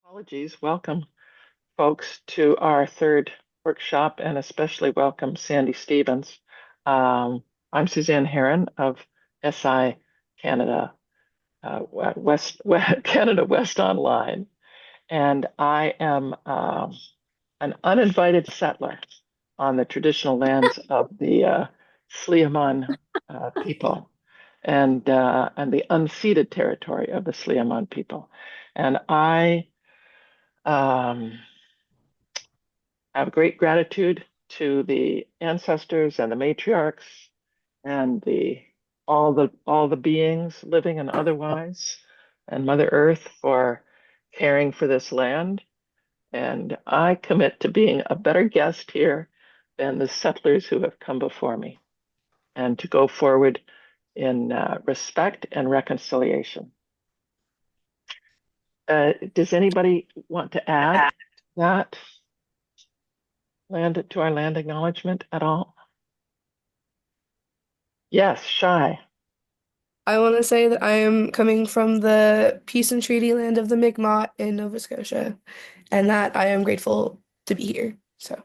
Apologies. Welcome, folks, to our third workshop, and especially welcome Sandy Stevens. I'm Suzanne Herron of SI Canada, Canada West Online, and I am an uninvited settler on the traditional lands of the Sliammon people and the unceded territory of the Sliammon people. And I um, have great gratitude to the ancestors and the matriarchs and the all the beings living and otherwise, and Mother Earth for caring for this land. And I commit to being a better guest here than the settlers who have come before me, and to go forward in respect and reconciliation. Does anybody want to add that to our land acknowledgement at all? Yes, Shy. I want to say that I am coming from the peace and treaty land of the Mi'kmaq in Nova Scotia, and that I am grateful to be here. So,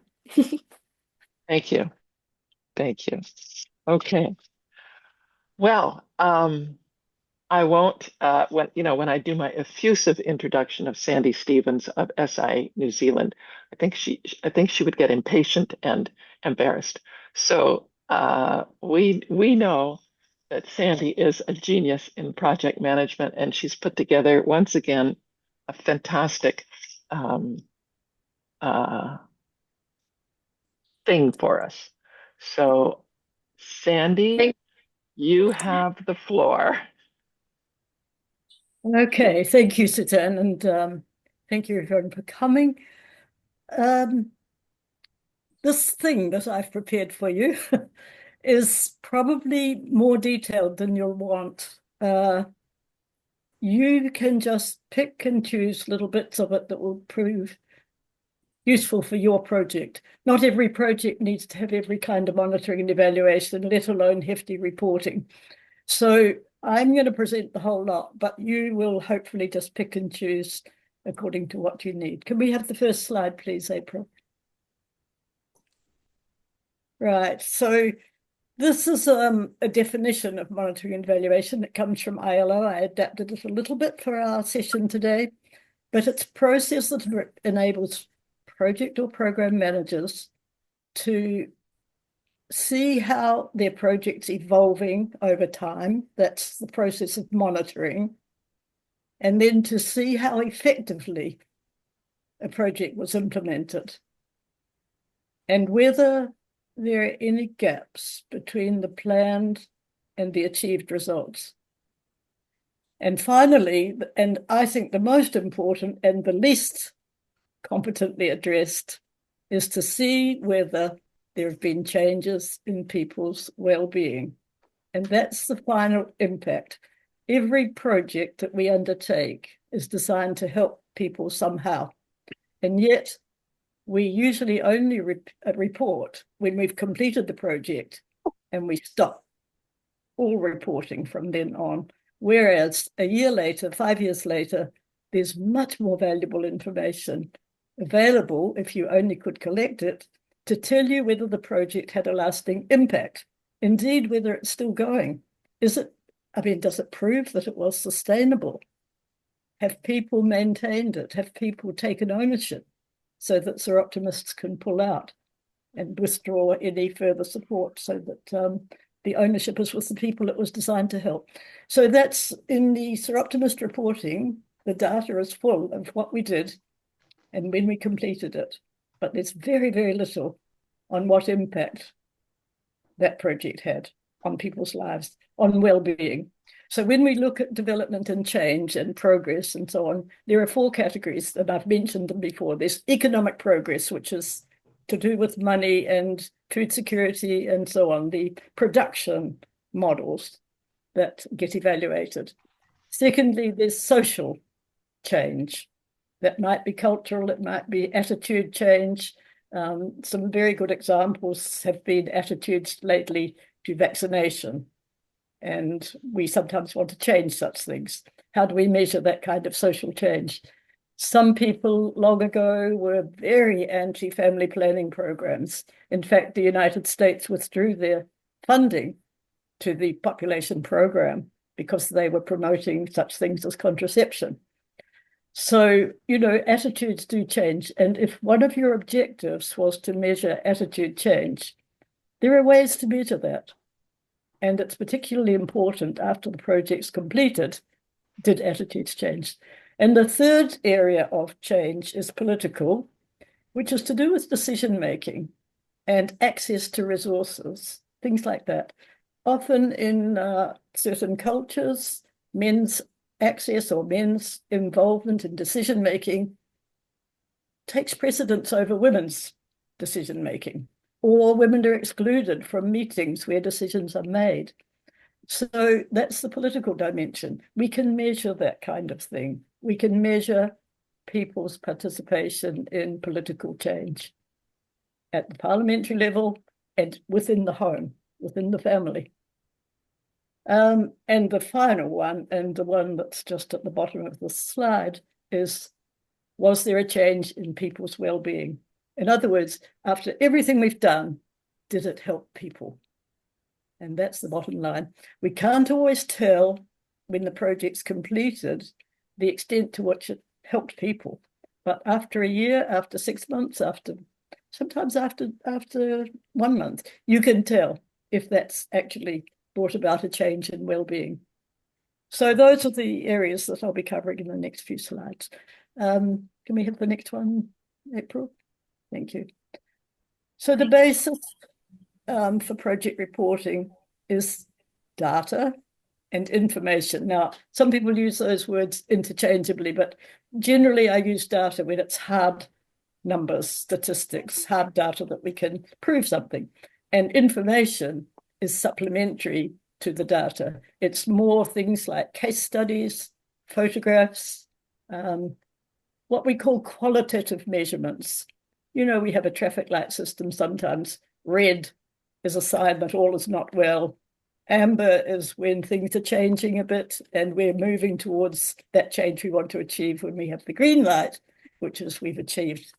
Thank you. Thank you. Okay. Well, I won't, when I do my effusive introduction of Sandy Stevens of SI New Zealand, I think she would get impatient and embarrassed. So we know that Sandy is a genius in project management, and she's put together once again a fantastic um, uh, thing for us. So, Sandy, you have the floor. Okay, thank you, Suzanne, and thank you everyone for coming. Um, this thing that I've prepared for you is probably more detailed than you'll want. You can just pick and choose little bits of it that will prove useful for your project. Not every project needs to have every kind of monitoring and evaluation, let alone hefty reporting. So I'm going to present the whole lot, but you will hopefully just pick and choose according to what you need. Can we have the first slide, please, April? Right, so this is a definition of monitoring and evaluation that comes from ILO. I adapted it a little bit for our session today, but it's a process that enables project or program managers to see how their project's evolving over time. That's the process of monitoring. And then to see how effectively a project was implemented and whether there are any gaps between the planned and the achieved results. And finally, and I think the most important and the least competently addressed, is to see whether there have been changes in people's well-being. And that's the final impact. Every project that we undertake is designed to help people somehow. And yet we usually only report when we've completed the project, and we stop all reporting from then on. Whereas a year later, 5 years later, there's much more valuable information available, if you only could collect it, to tell you whether the project had a lasting impact. Indeed, whether it's still going. Does it prove that it was sustainable? Have people maintained it? Have people taken ownership so that Soroptimists can pull out and withdraw any further support so that the ownership is with the people it was designed to help? So that's in the Soroptimist reporting. The data is full of what we did and when we completed it, but there's very, very little on what impact that project had on people's lives, on well-being. So when we look at development and change and progress and so on, there are 4 categories that I've mentioned them before. There's economic progress, which is to do with money and food security and so on, the production models that get evaluated. Secondly, there's social change. That might be cultural, it might be attitude change. Some very good examples have been attitudes lately to vaccination. And we sometimes want to change such things. How do we measure that kind of social change? Some people long ago were very anti-family planning programs. In fact, the United States withdrew their funding to the population program because they were promoting such things as contraception. So, attitudes do change. And if one of your objectives was to measure attitude change, there are ways to measure that. And it's particularly important after the project's completed, did attitudes change? And the third area of change is political, which is to do with decision-making and access to resources, things like that. Often in certain cultures, men's access or men's involvement in decision-making takes precedence over women's decision-making, or women are excluded from meetings where decisions are made. So that's the political dimension. We can measure that kind of thing. We can measure people's participation in political change at the parliamentary level and within the home, within the family. And the final one, and the one that's just at the bottom of the slide, is, was there a change in people's well-being? In other words, after everything we've done, did it help people? And that's the bottom line. We can't always tell when the project's completed the extent to which it helped people. But after a year, after 6 months, sometimes after 1 month, you can tell if that's actually brought about a change in well-being. So those are the areas that I'll be covering in the next few slides. Can we have the next one, April? Thank you. So the basis for project reporting is data and information. Now, some people use those words interchangeably, but generally I use data when it's hard numbers, statistics, hard data that we can prove something. And information is supplementary to the data. It's more things like case studies, photographs, what we call qualitative measurements. We have a traffic light system sometimes. Red is a sign that all is not well. Amber is when things are changing a bit and we're moving towards that change we want to achieve. When we have the green light, which is we've achieved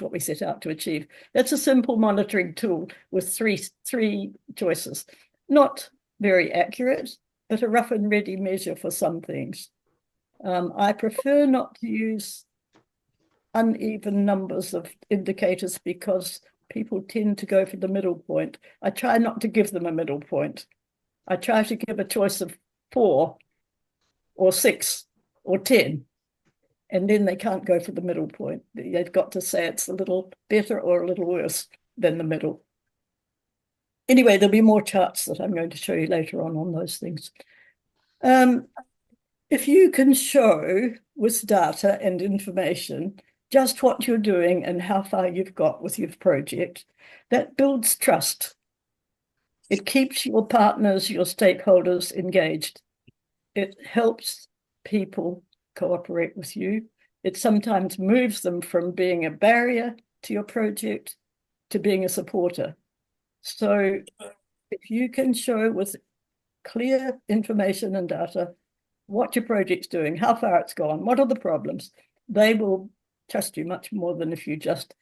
what we set out to achieve. That's a simple monitoring tool with three choices. Not very accurate, but a rough and ready measure for some things. I prefer not to use uneven numbers of indicators because people tend to go for the middle point. I try not to give them a middle point. I try to give a choice of 4 or 6 or 10, and then they can't go for the middle point. They've got to say it's a little better or a little worse than the middle. Anyway, there'll be more charts that I'm going to show you later on those things. If you can show with data and information just what you're doing and how far you've got with your project, that builds trust. It keeps your partners, your stakeholders engaged. It helps people cooperate with you. It sometimes moves them from being a barrier to your project to being a supporter. So if you can show with clear information and data what your project's doing, how far it's gone, what are the problems, they will trust you much more than if you just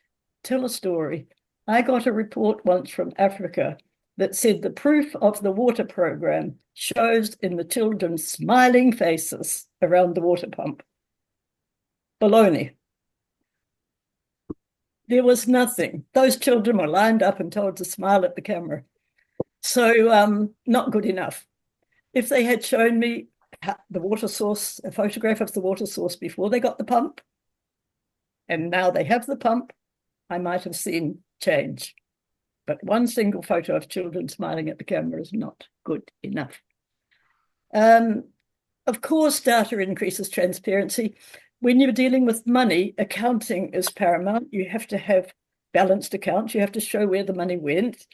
tell a story. I got a report once from Africa that said the proof of the water program shows in the children's smiling faces around the water pump. Baloney. There was nothing. Those children were lined up and told to smile at the camera. So not good enough. If they had shown me the water source, a photograph of the water source before they got the pump, and now they have the pump, I might have seen change. But one single photo of children smiling at the camera is not good enough. Of course, data increases transparency. When you're dealing with money, accounting is paramount. You have to have balanced accounts. You have to show where the money went.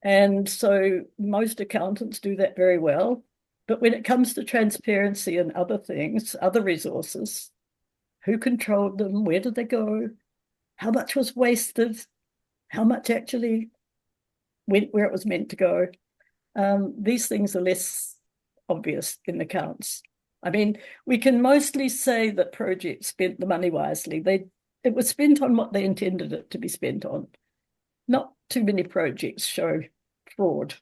And so most accountants do that very well. But when it comes to transparency and other things, other resources, who controlled them? Where did they go? How much was wasted? How much actually went where it was meant to go? These things are less obvious in accounts. I mean, we can mostly say that projects spent the money wisely. It was spent on what they intended it to be spent on. Not too many projects show fraud.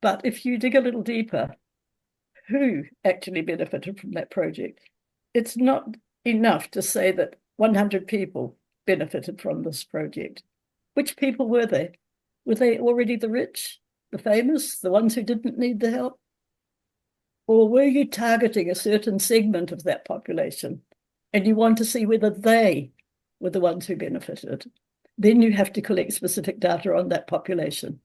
But if you dig a little deeper, who actually benefited from that project? It's not enough to say that 100 people benefited from this project. Which people were they? Were they already the rich, the famous, the ones who didn't need the help? Or were you targeting a certain segment of that population and you want to see whether they were the ones who benefited? Then you have to collect specific data on that population.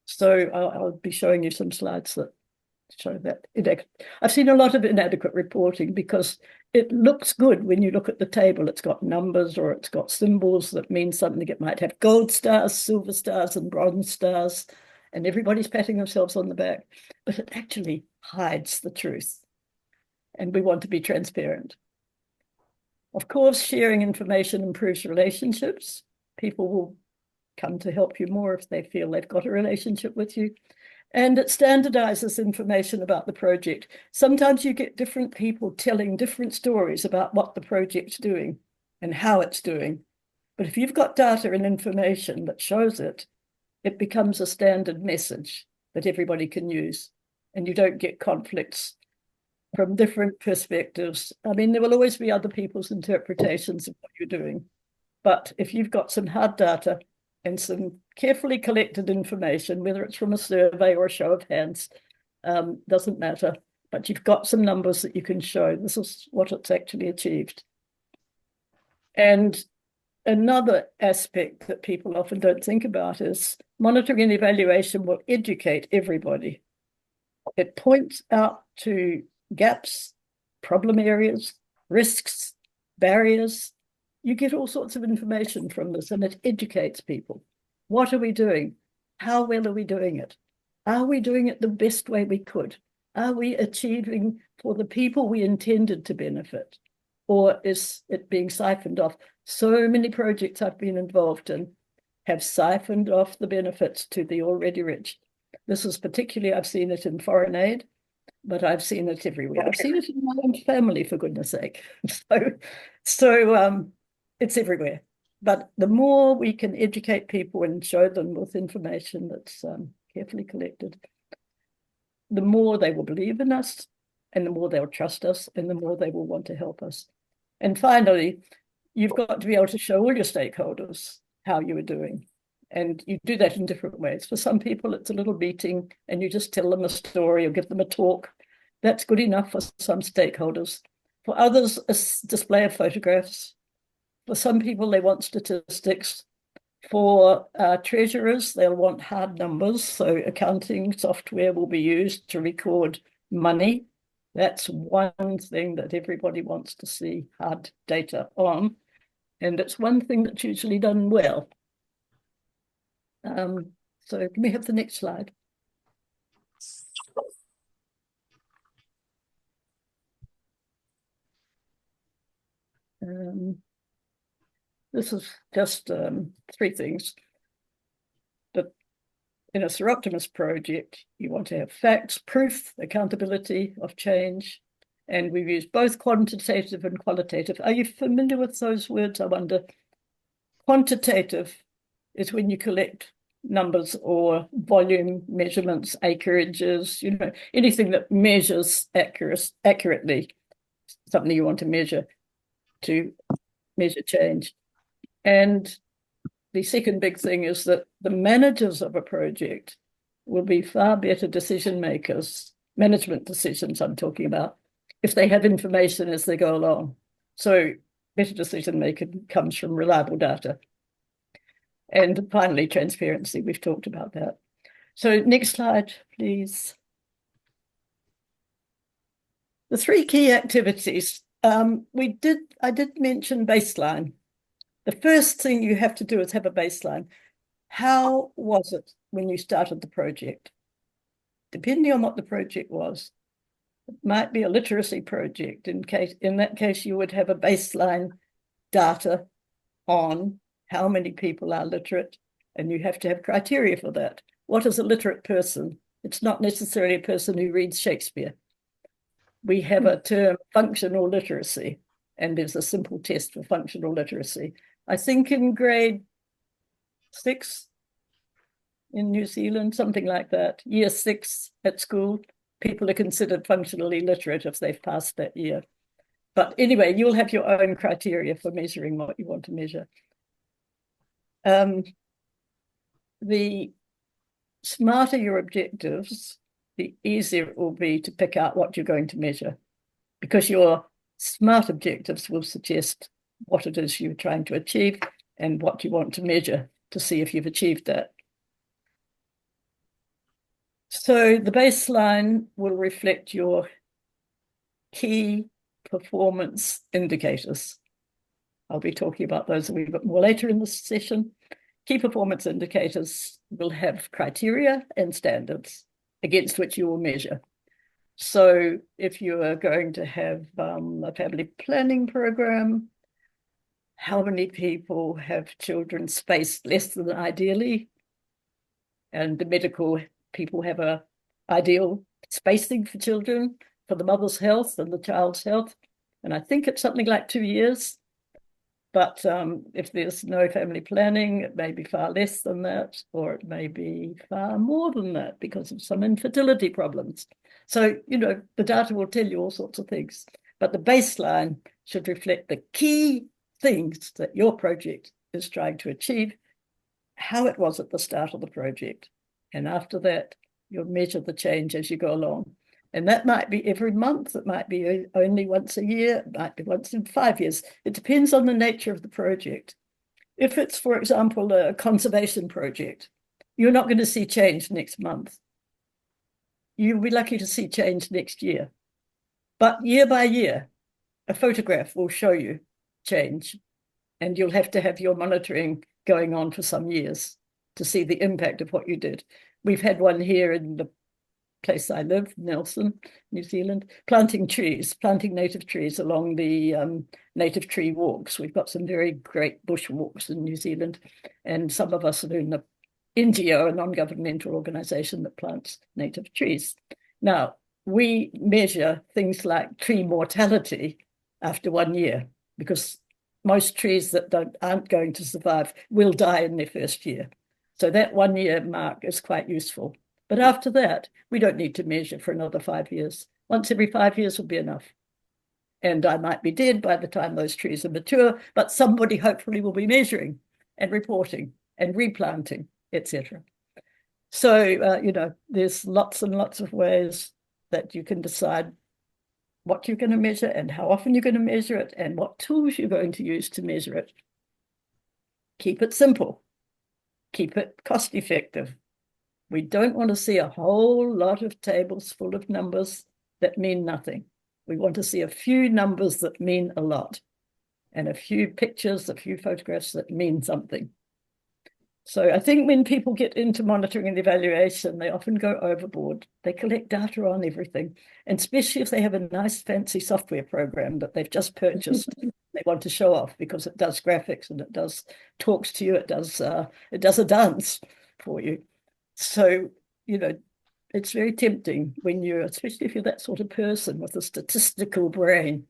So I'll be showing you some slides that show that. I've seen a lot of inadequate reporting because it looks good when you look at the table. It's got numbers or it's got symbols that mean something. It might have gold stars, silver stars, and bronze stars, and everybody's patting themselves on the back. But it actually hides the truth. And we want to be transparent. Of course, sharing information improves relationships. People will come to help you more if they feel they've got a relationship with you. And it standardizes information about the project. Sometimes you get different people telling different stories about what the project's doing and how it's doing. But if you've got data and information that shows it, it becomes a standard message that everybody can use. And you don't get conflicts from different perspectives. I mean, there will always be other people's interpretations of what you're doing. But if you've got some hard data and some carefully collected information, whether it's from a survey or a show of hands, doesn't matter. But you've got some numbers that you can show. This is what it's actually achieved. And another aspect that people often don't think about is monitoring and evaluation will educate everybody. It points out to gaps, problem areas, risks, barriers. You get all sorts of information from this and it educates people. What are we doing? How well are we doing it? Are we doing it the best way we could? Are we achieving for the people we intended to benefit? Or is it being siphoned off? So many projects I've been involved in have siphoned off the benefits to the already rich. This is particularly, I've seen it in foreign aid, but I've seen it everywhere. I've seen it in my own family, for goodness sake. So it's everywhere. But the more we can educate people and show them with information that's carefully collected, the more they will believe in us, and the more they'll trust us, and the more they will want to help us. And finally, you've got to be able to show all your stakeholders how you are doing. And you do that in different ways. For some people, it's a little meeting and you just tell them a story or give them a talk. That's good enough for some stakeholders. For others, a display of photographs. For some people, they want statistics. For treasurers, they'll want hard numbers. So accounting software will be used to record money. That's one thing that everybody wants to see hard data on. And it's one thing that's usually done well. So can we have the next slide? This is just three things. But in a Soroptimist project, you want to have facts, proof, accountability of change, and we've used both quantitative and qualitative. Are you familiar with those words, I wonder? Quantitative is when you collect numbers or volume measurements, acreages, you know, anything that measures accurately, something you want to measure change. And the second big thing is that the managers of a project will be far better decision makers, management decisions I'm talking about, if they have information as they go along. So better decision making comes from reliable data. And finally, transparency, we've talked about that. So next slide, please. The three key activities, I did mention baseline. The first thing you have to do is have a baseline. How was it when you started the project? Depending on what the project was, it might be a literacy project. In that case, you would have a baseline data on how many people are literate, and you have to have criteria for that. What is a literate person? It's not necessarily a person who reads Shakespeare. we have a term, functional literacy, and there's a simple test for functional literacy. I think in grade 6 in New Zealand, something like that, year 6 at school, people are considered functionally literate if they've passed that year. But anyway, you'll have your own criteria for measuring what you want to measure. The smarter your objectives, the easier it will be to pick out what you're going to measure, because your SMART objectives will suggest what it is you're trying to achieve and what you want to measure to see if you've achieved that. So the baseline will reflect your key performance indicators. I'll be talking about those a wee bit more later in this session. Key performance indicators will have criteria and standards against which you will measure. So if you are going to have a family planning program, how many people have children spaced less than ideally? And the medical people have a ideal spacing for children, for the mother's health and the child's health. And I think it's something like 2 years. But if there's no family planning, it may be far less than that, or it may be far more than that because of some infertility problems. So, you know, the data will tell you all sorts of things. But the baseline should reflect the key things that your project is trying to achieve, how it was at the start of the project. And after that, you'll measure the change as you go along. And that might be every month, it might be only once a year, it might be once in 5 years. It depends on the nature of the project. If it's, for example, a conservation project, you're not going to see change next month. You'll be lucky to see change next year. But year by year, a photograph will show you change, and you'll have to have your monitoring going on for some years to see the impact of what you did. We've had one here in the place I live, Nelson, New Zealand, planting native trees along the native tree walks. We've got some very great bush walks in New Zealand, and some of us are in the NGO, a non-governmental organization that plants native trees. Now, we measure things like tree mortality after 1 year, because most trees that aren't going to survive will die in their first year. So that 1 year mark is quite useful. But after that, we don't need to measure for another 5 years. Once every 5 years will be enough. And I might be dead by the time those trees are mature, but somebody hopefully will be measuring and reporting and replanting, etc. So, you know, there's lots and lots of ways that you can decide what you're going to measure and how often you're going to measure it and what tools you're going to use to measure it. Keep it simple. Keep it cost effective. We don't want to see a whole lot of tables full of numbers that mean nothing. We want to see a few numbers that mean a lot, and a few pictures, a few photographs that mean something. So I think when people get into monitoring and evaluation, they often go overboard. They collect data on everything, and especially if they have a nice fancy software program that they've just purchased, they want to show off because it does graphics and it talks to you, it does a dance for you. So, you know, it's very tempting when especially if you're that sort of person with a statistical brain,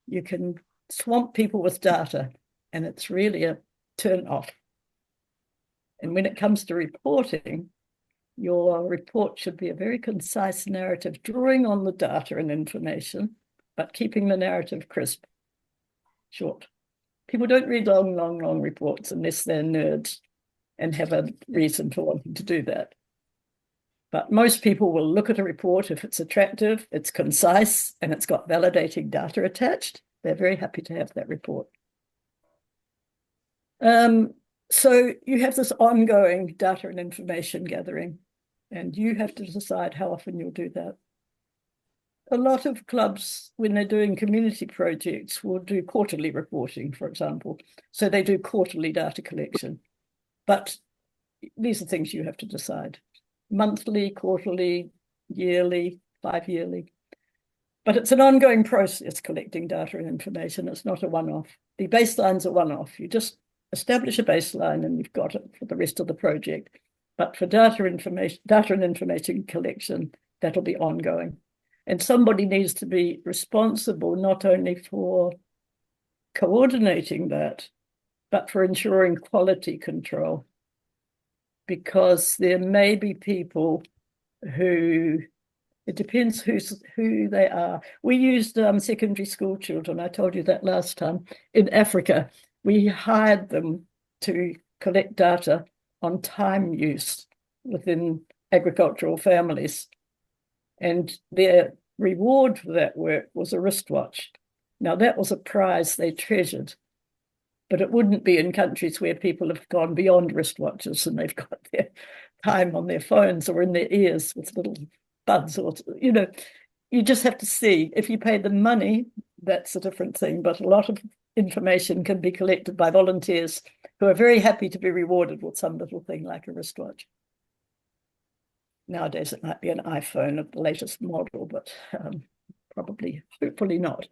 you can swamp people with data, and it's really a turn off. And when it comes to reporting, your report should be a very concise narrative, drawing on the data and information, but keeping the narrative crisp, short. People don't read long reports unless they're nerds and have a reason for wanting to do that. But most people will look at a report if it's attractive, it's concise, and it's got validating data attached. They're very happy to have that report. So you have this ongoing data and information gathering, and you have to decide how often you'll do that. A lot of clubs, when they're doing community projects, will do quarterly reporting, for example. So they do quarterly data collection. But these are things you have to decide. Monthly, quarterly, yearly, 5-yearly. But it's an ongoing process collecting data and information. It's not a one-off. The baseline's a one-off. You just establish a baseline and you've got it for the rest of the project. But for data and information collection, that'll be ongoing. And somebody needs to be responsible not only for coordinating that, but for ensuring quality control. Because there may be people who, it depends who they are. We used secondary school children, I told you that last time, in Africa. We hired them to collect data on time use within agricultural families. And their reward for that work was a wristwatch. Now, that was a prize they treasured, but it wouldn't be in countries where people have gone beyond wristwatches and they've got their time on their phones or in their ears with little buds, or, you know, you just have to see. If you pay the money, that's a different thing, but a lot of information can be collected by volunteers who are very happy to be rewarded with some little thing like a wristwatch. Nowadays, it might be an iPhone of the latest model, but probably, hopefully not.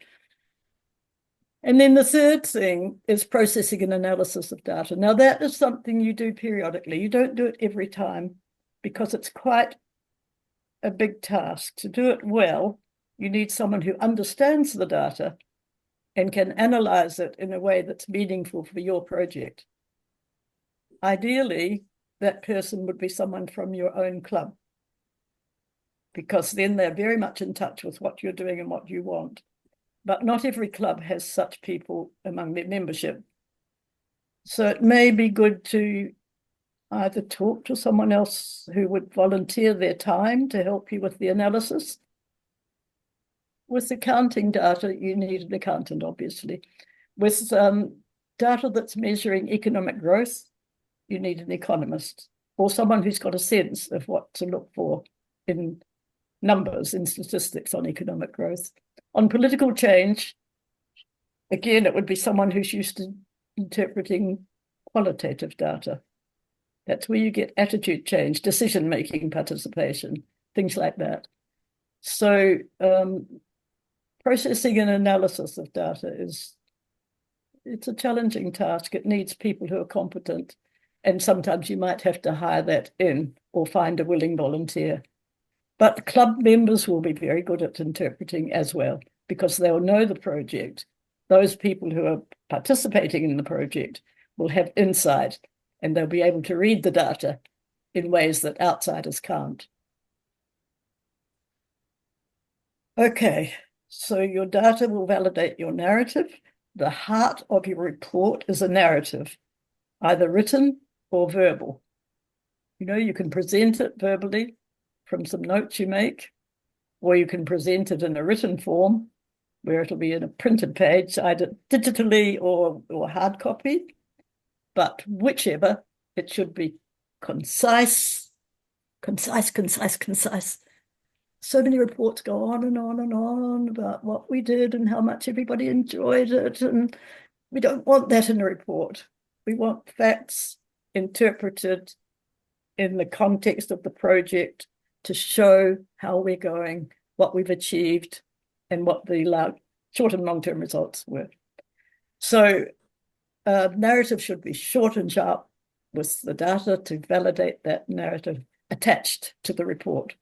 And then the third thing is processing and analysis of data. Now, that is something you do periodically. You don't do it every time because it's quite a big task. To do it well, you need someone who understands the data and can analyze it in a way that's meaningful for your project. Ideally, that person would be someone from your own club, because then they're very much in touch with what you're doing and what you want. But not every club has such people among their membership. So it may be good to either talk to someone else who would volunteer their time to help you with the analysis. With accounting data, you need an accountant, obviously. With data that's measuring economic growth, you need an economist or someone who's got a sense of what to look for in numbers, in statistics on economic growth. On political change, again, it would be someone who's used to interpreting qualitative data. That's where you get attitude change, decision-making participation, things like that. So processing and analysis of data it's a challenging task. It needs people who are competent, and sometimes you might have to hire that in or find a willing volunteer. But club members will be very good at interpreting as well, because they'll know the project. Those people who are participating in the project will have insight, and they'll be able to read the data in ways that outsiders can't. Okay, so your data will validate your narrative. The heart of your report is a narrative, either written or verbal. You know, you can present it verbally from some notes you make, or you can present it in a written form where it'll be in a printed page, either digitally or hard copy. But whichever, it should be concise. So many reports go on and on and on about what we did and how much everybody enjoyed it. And we don't want that in a report. We want facts interpreted in the context of the project to show how we're going, what we've achieved, and what the short and long-term results were. So narrative should be short and sharp, with the data to validate that narrative attached to the report.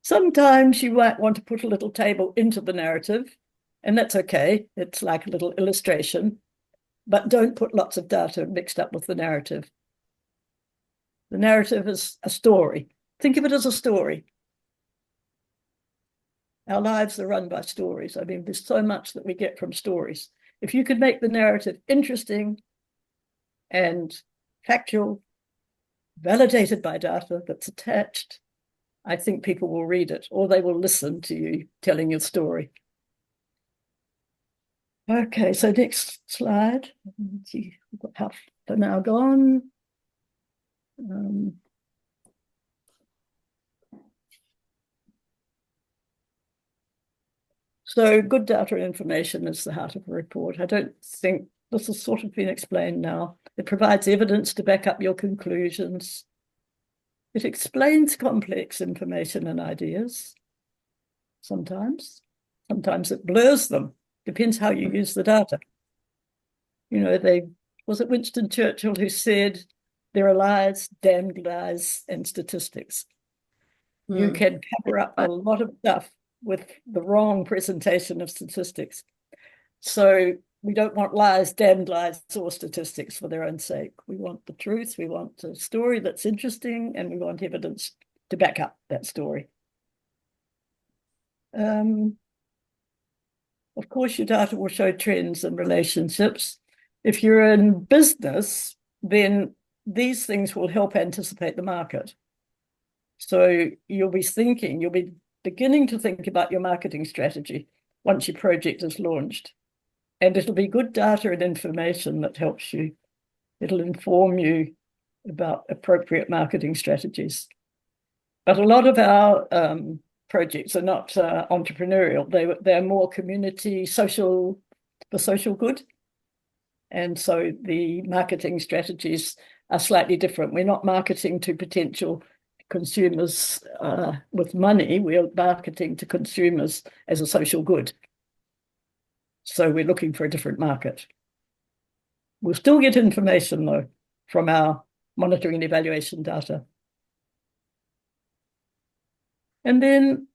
Sometimes you might want to put a little table into the narrative, and that's okay. It's like a little illustration, but don't put lots of data mixed up with the narrative. The narrative is a story. Think of it as a story. Our lives are run by stories. I mean, there's so much that we get from stories. If you could make the narrative interesting and factual, validated by data that's attached, I think people will read it, or they will listen to you telling your story. Okay, so next slide. Let's see, we've got half an hour gone. So good data and information is the heart of a report. I don't think this has sort of been explained now. It provides evidence to back up your conclusions. It explains complex information and ideas. Sometimes it blurs them. Depends how you use the data. You know, was it Winston Churchill who said, there are lies, damned lies, and statistics. You can cover up a lot of stuff with the wrong presentation of statistics. So we don't want lies, damned lies, or statistics for their own sake. We want the truth, we want a story that's interesting, and we want evidence to back up that story. Of course, your data will show trends and relationships. If you're in business, then these things will help anticipate the market. So you'll be beginning to think about your marketing strategy once your project is launched. And it'll be good data and information that helps you. It'll inform you about appropriate marketing strategies. But a lot of our projects are not entrepreneurial. They're more community, social, for social good. And so the marketing strategies are slightly different. We're not marketing to potential consumers with money. We're marketing to consumers as a social good. So we're looking for a different market. We'll still get information, though, from our monitoring and evaluation data. And then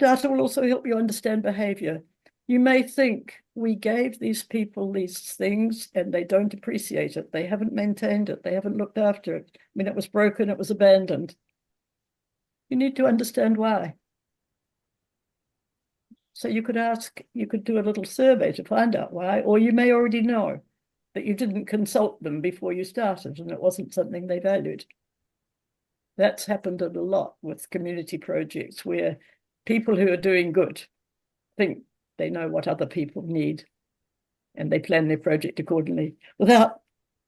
data will also help you understand behavior. You may think we gave these people these things and they don't appreciate it. They haven't maintained it. They haven't looked after it. I mean, it was broken, it was abandoned. You need to understand why. So you could do a little survey to find out why, or you may already know that you didn't consult them before you started and it wasn't something they valued. That's happened a lot with community projects where people who are doing good think they know what other people need and they plan their project accordingly without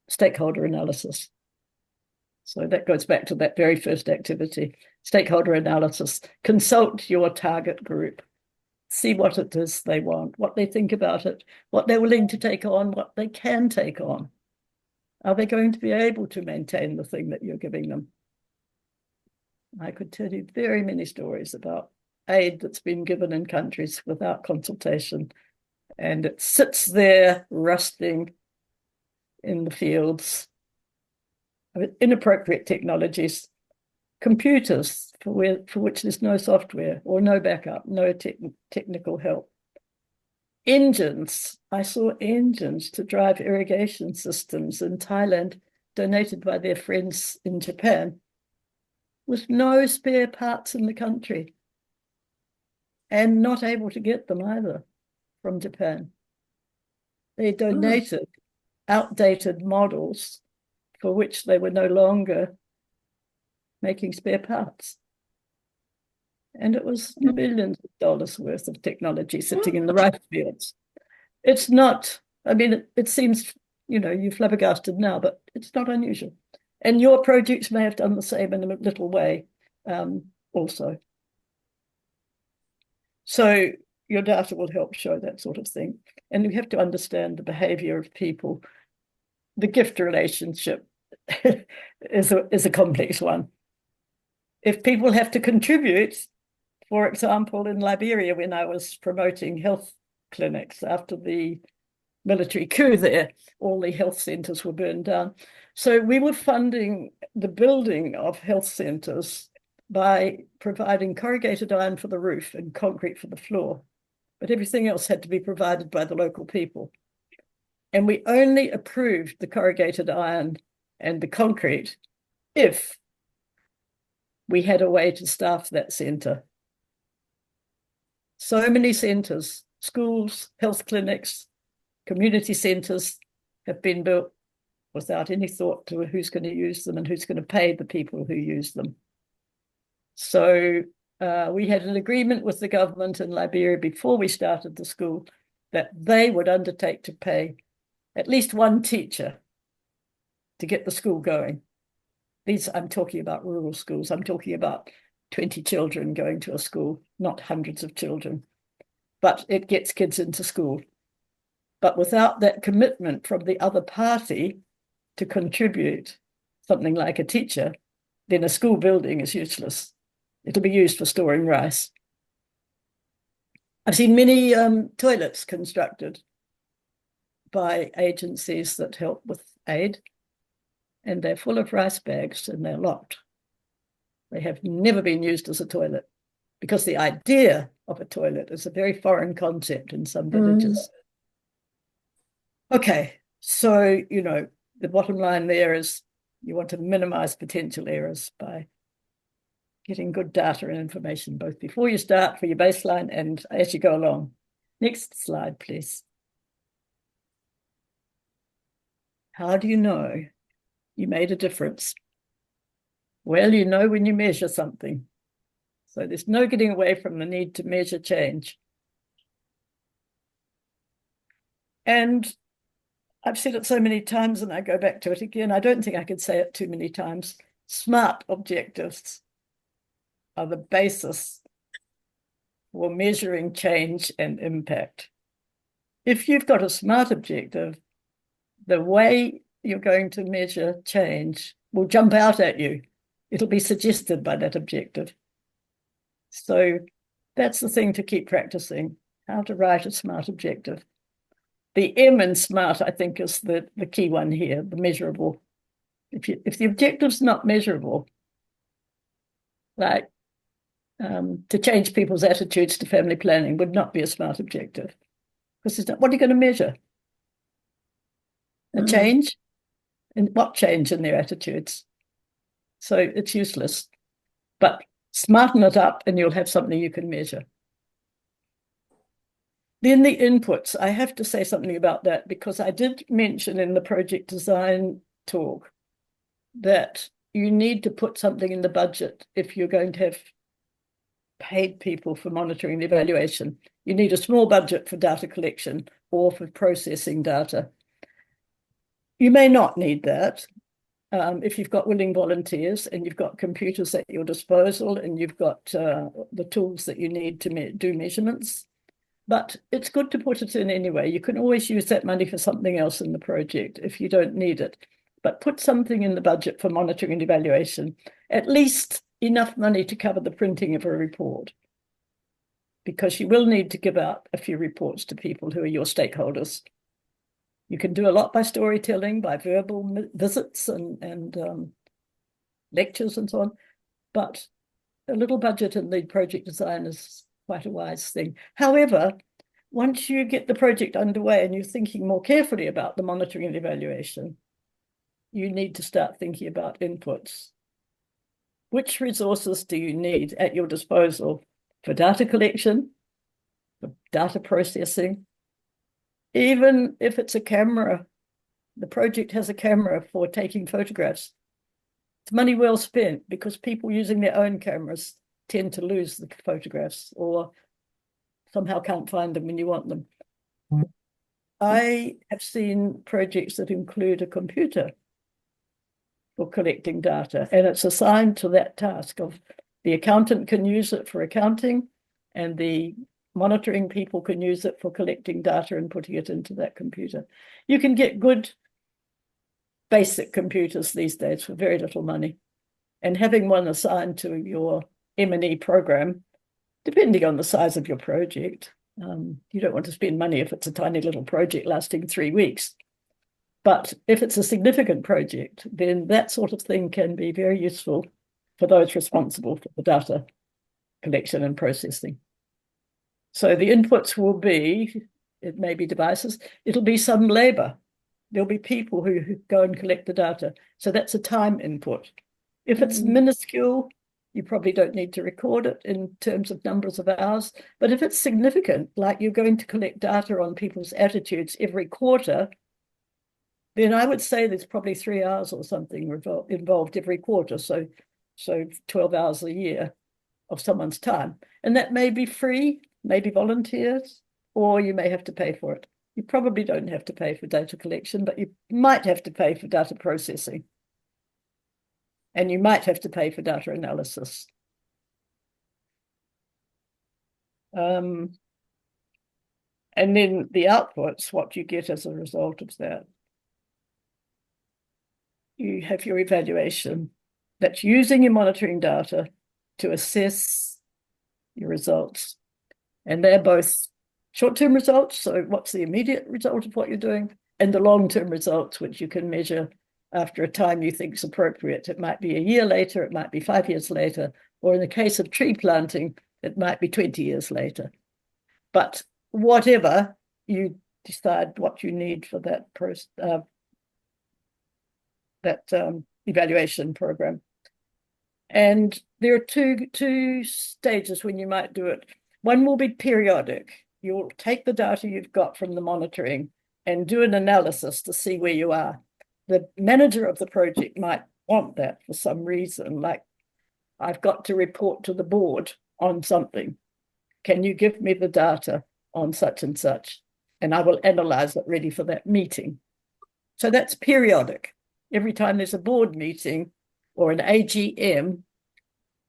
stakeholder analysis. So that goes back to that very first activity, stakeholder analysis. Consult your target group. See what it is they want, what they think about it, what they're willing to take on, what they can take on. Are they going to be able to maintain the thing that you're giving them? I could tell you very many stories about aid that's been given in countries without consultation, and it sits there rusting in the fields. I mean, inappropriate technologies, computers for which there's no software or no backup, no technical help. Engines, I saw engines to drive irrigation systems in Thailand donated by their friends in Japan with no spare parts in the country and not able to get them either from Japan. They donated outdated models for which they were no longer making spare parts. And it was millions of dollars worth of technology sitting in the rice fields. It's not, I mean, it seems, you're flabbergasted now, but it's not unusual. And your projects may have done the same in a little way also. So your data will help show that sort of thing. And you have to understand the behavior of people. The gift relationship is a complex one. If people have to contribute, for example, in Liberia, when I was promoting health clinics after the military coup there, all the health centers were burned down. So we were funding the building of health centers by providing corrugated iron for the roof and concrete for the floor. But everything else had to be provided by the local people. And we only approved the corrugated iron and the concrete if we had a way to staff that center. So many centers, schools, health clinics, community centers have been built without any thought to who's going to use them and who's going to pay the people who use them. So we had an agreement with the government in Liberia before we started the school that they would undertake to pay at least one teacher to get the school going. I'm talking about rural schools. I'm talking about 20 children going to a school, not hundreds of children. But it gets kids into school. But without that commitment from the other party to contribute something like a teacher, then a school building is useless. It'll be used for storing rice. I've seen many toilets constructed by agencies that help with aid, and they're full of rice bags and they're locked. They have never been used as a toilet because the idea of a toilet. It's a very foreign concept in some villages. Okay, so, the bottom line there is you want to minimize potential errors by getting good data and information, both before you start for your baseline and as you go along. Next slide, please. How do you know you made a difference? Well, you know when you measure something. So there's no getting away from the need to measure change. And I've said it so many times, and I go back to it again. I don't think I could say it too many times. SMART objectives are the basis for measuring change and impact. If you've got a SMART objective, the way you're going to measure change will jump out at you. It'll be suggested by that objective. So that's the thing to keep practicing, how to write a SMART objective. The M in SMART, I think, is the key one here, the measurable. If the objective's not measurable, like to change people's attitudes to family planning would not be a SMART objective. Because it's not, what are you going to measure? A change? And what change in their attitudes? So it's useless. But smarten it up and you'll have something you can measure. Then the inputs, I have to say something about that because I did mention in the project design talk that you need to put something in the budget if you're going to have paid people for monitoring and evaluation. You need a small budget for data collection or for processing data. You may not need that if you've got willing volunteers and you've got computers at your disposal and you've got the tools that you need to do measurements. But it's good to put it in anyway. You can always use that money for something else in the project if you don't need it. But put something in the budget for monitoring and evaluation, at least enough money to cover the printing of a report. Because you will need to give out a few reports to people who are your stakeholders. You can do a lot by storytelling, by verbal visits and lectures and so on. But a little budget in lead project design is quite a wise thing. However, once you get the project underway and you're thinking more carefully about the monitoring and evaluation, you need to start thinking about inputs. Which resources do you need at your disposal for data collection, for data processing? Even if it's a camera, the project has a camera for taking photographs. It's money well spent because people using their own cameras tend to lose the photographs or somehow can't find them when you want them. I have seen projects that include a computer for collecting data, and it's assigned to that task of the accountant can use it for accounting and the monitoring people can use it for collecting data and putting it into that computer. You can get good basic computers these days for very little money, and having one assigned to your M&E program, depending on the size of your project. You don't want to spend money if it's a tiny little project lasting 3 weeks. But if it's a significant project, then that sort of thing can be very useful for those responsible for the data collection and processing. So the inputs will be, it may be devices, it'll be some labor. There'll be people who go and collect the data. So that's a time input. If it's minuscule, you probably don't need to record it in terms of numbers of hours. But if it's significant, like you're going to collect data on people's attitudes every quarter, then I would say there's probably 3 hours or something involved every quarter. So 12 hours a year of someone's time. And that may be free, maybe volunteers, or you may have to pay for it. You probably don't have to pay for data collection, but you might have to pay for data processing. And you might have to pay for data analysis. And then the outputs, what you get as a result of that. You have your evaluation that's using your monitoring data to assess your results. And they're both short-term results, so what's the immediate result of what you're doing, and the long-term results, which you can measure after a time you think is appropriate. It might be a year later, it might be 5 years later, or in the case of tree planting, It might be 20 years later. But whatever, you decide what you need for that evaluation program. And there are two stages when you might do it. One will be periodic. You'll take the data you've got from the monitoring and do an analysis to see where you are. The manager of the project might want that for some reason, like I've got to report to the board on something. Can you give me the data on such and such? And I will analyze it ready for that meeting. So that's periodic. Every time there's a board meeting or an AGM,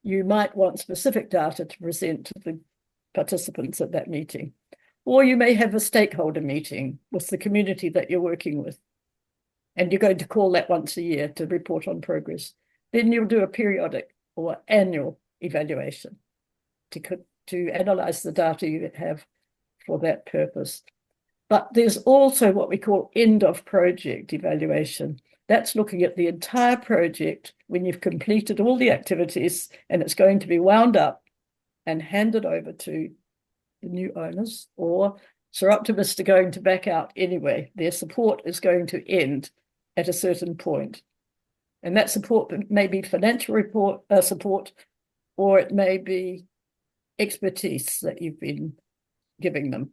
you might want specific data to present to the participants at that meeting. Or you may have a stakeholder meeting with the community that you're working with. And you're going to call that once a year to report on progress. Then you'll do a periodic or annual evaluation to analyze the data you have for that purpose. But there's also what we call end of project evaluation. That's looking at the entire project when you've completed all the activities and it's going to be wound up and handed over to the new owners, or Soroptimists are going to back out anyway. Their support is going to end at a certain point. And that support may be financial support, or it may be expertise that you've been giving them.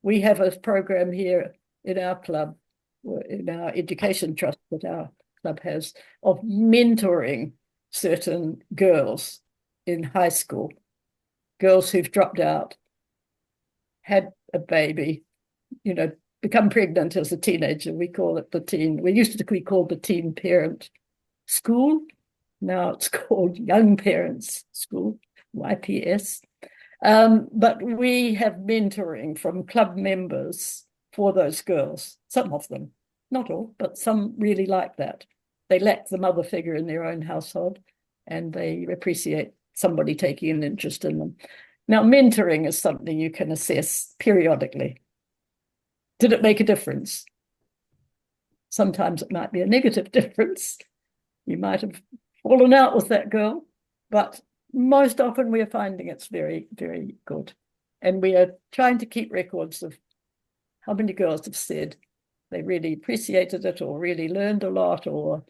We have a program here in our club, in our education trust that our club has, of mentoring certain girls in high school, girls who've dropped out, had a baby, become pregnant as a teenager. We call it we used to be called the Teen Parent School. Now it's called Young Parents School, YPS. But we have mentoring from club members for those girls, some of them, not all, but some really like that. They lack the mother figure in their own household and they appreciate somebody taking an interest in them. Now, mentoring is something you can assess periodically. Did it make a difference? Sometimes it might be a negative difference. You might have fallen out with that girl, but most often we are finding it's very, very good. And we are trying to keep records of how many girls have said they really appreciated it or really learned a lot or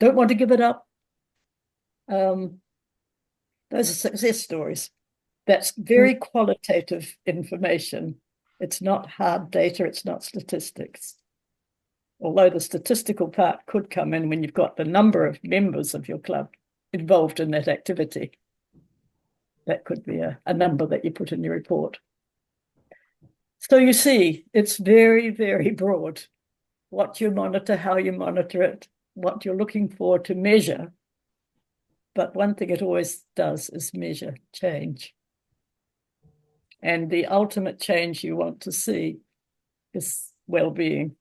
don't want to give it up. Those are success stories. That's very qualitative information. It's not hard data, it's not statistics. Although the statistical part could come in when you've got the number of members of your club involved in that activity. That could be a number that you put in your report. So you see, it's very, very broad. What you monitor, how you monitor it, what you're looking for to measure. But one thing it always does is measure change. And the ultimate change you want to see is well-being.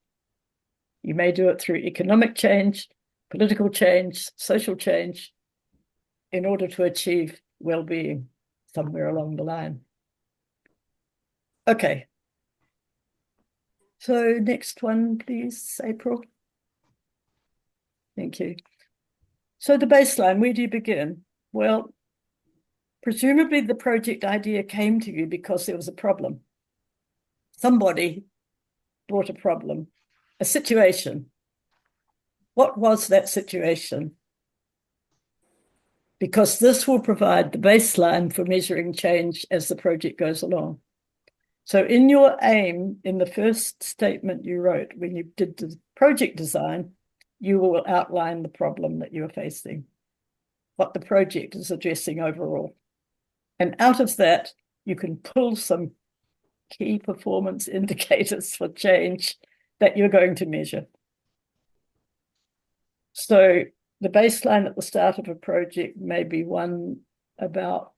You may do it through economic change, political change, social change, in order to achieve well-being somewhere along the line. Okay. So next one, please, April. Thank you. So the baseline, where do you begin? Well, presumably the project idea came to you because there was a problem. Somebody brought a problem, a situation. What was that situation? Because this will provide the baseline for measuring change as the project goes along. So in your aim, in the first statement you wrote, when you did the project design, you will outline the problem that you are facing, what the project is addressing overall. And out of that, you can pull some key performance indicators for change that you're going to measure. So the baseline at the start of a project may be one about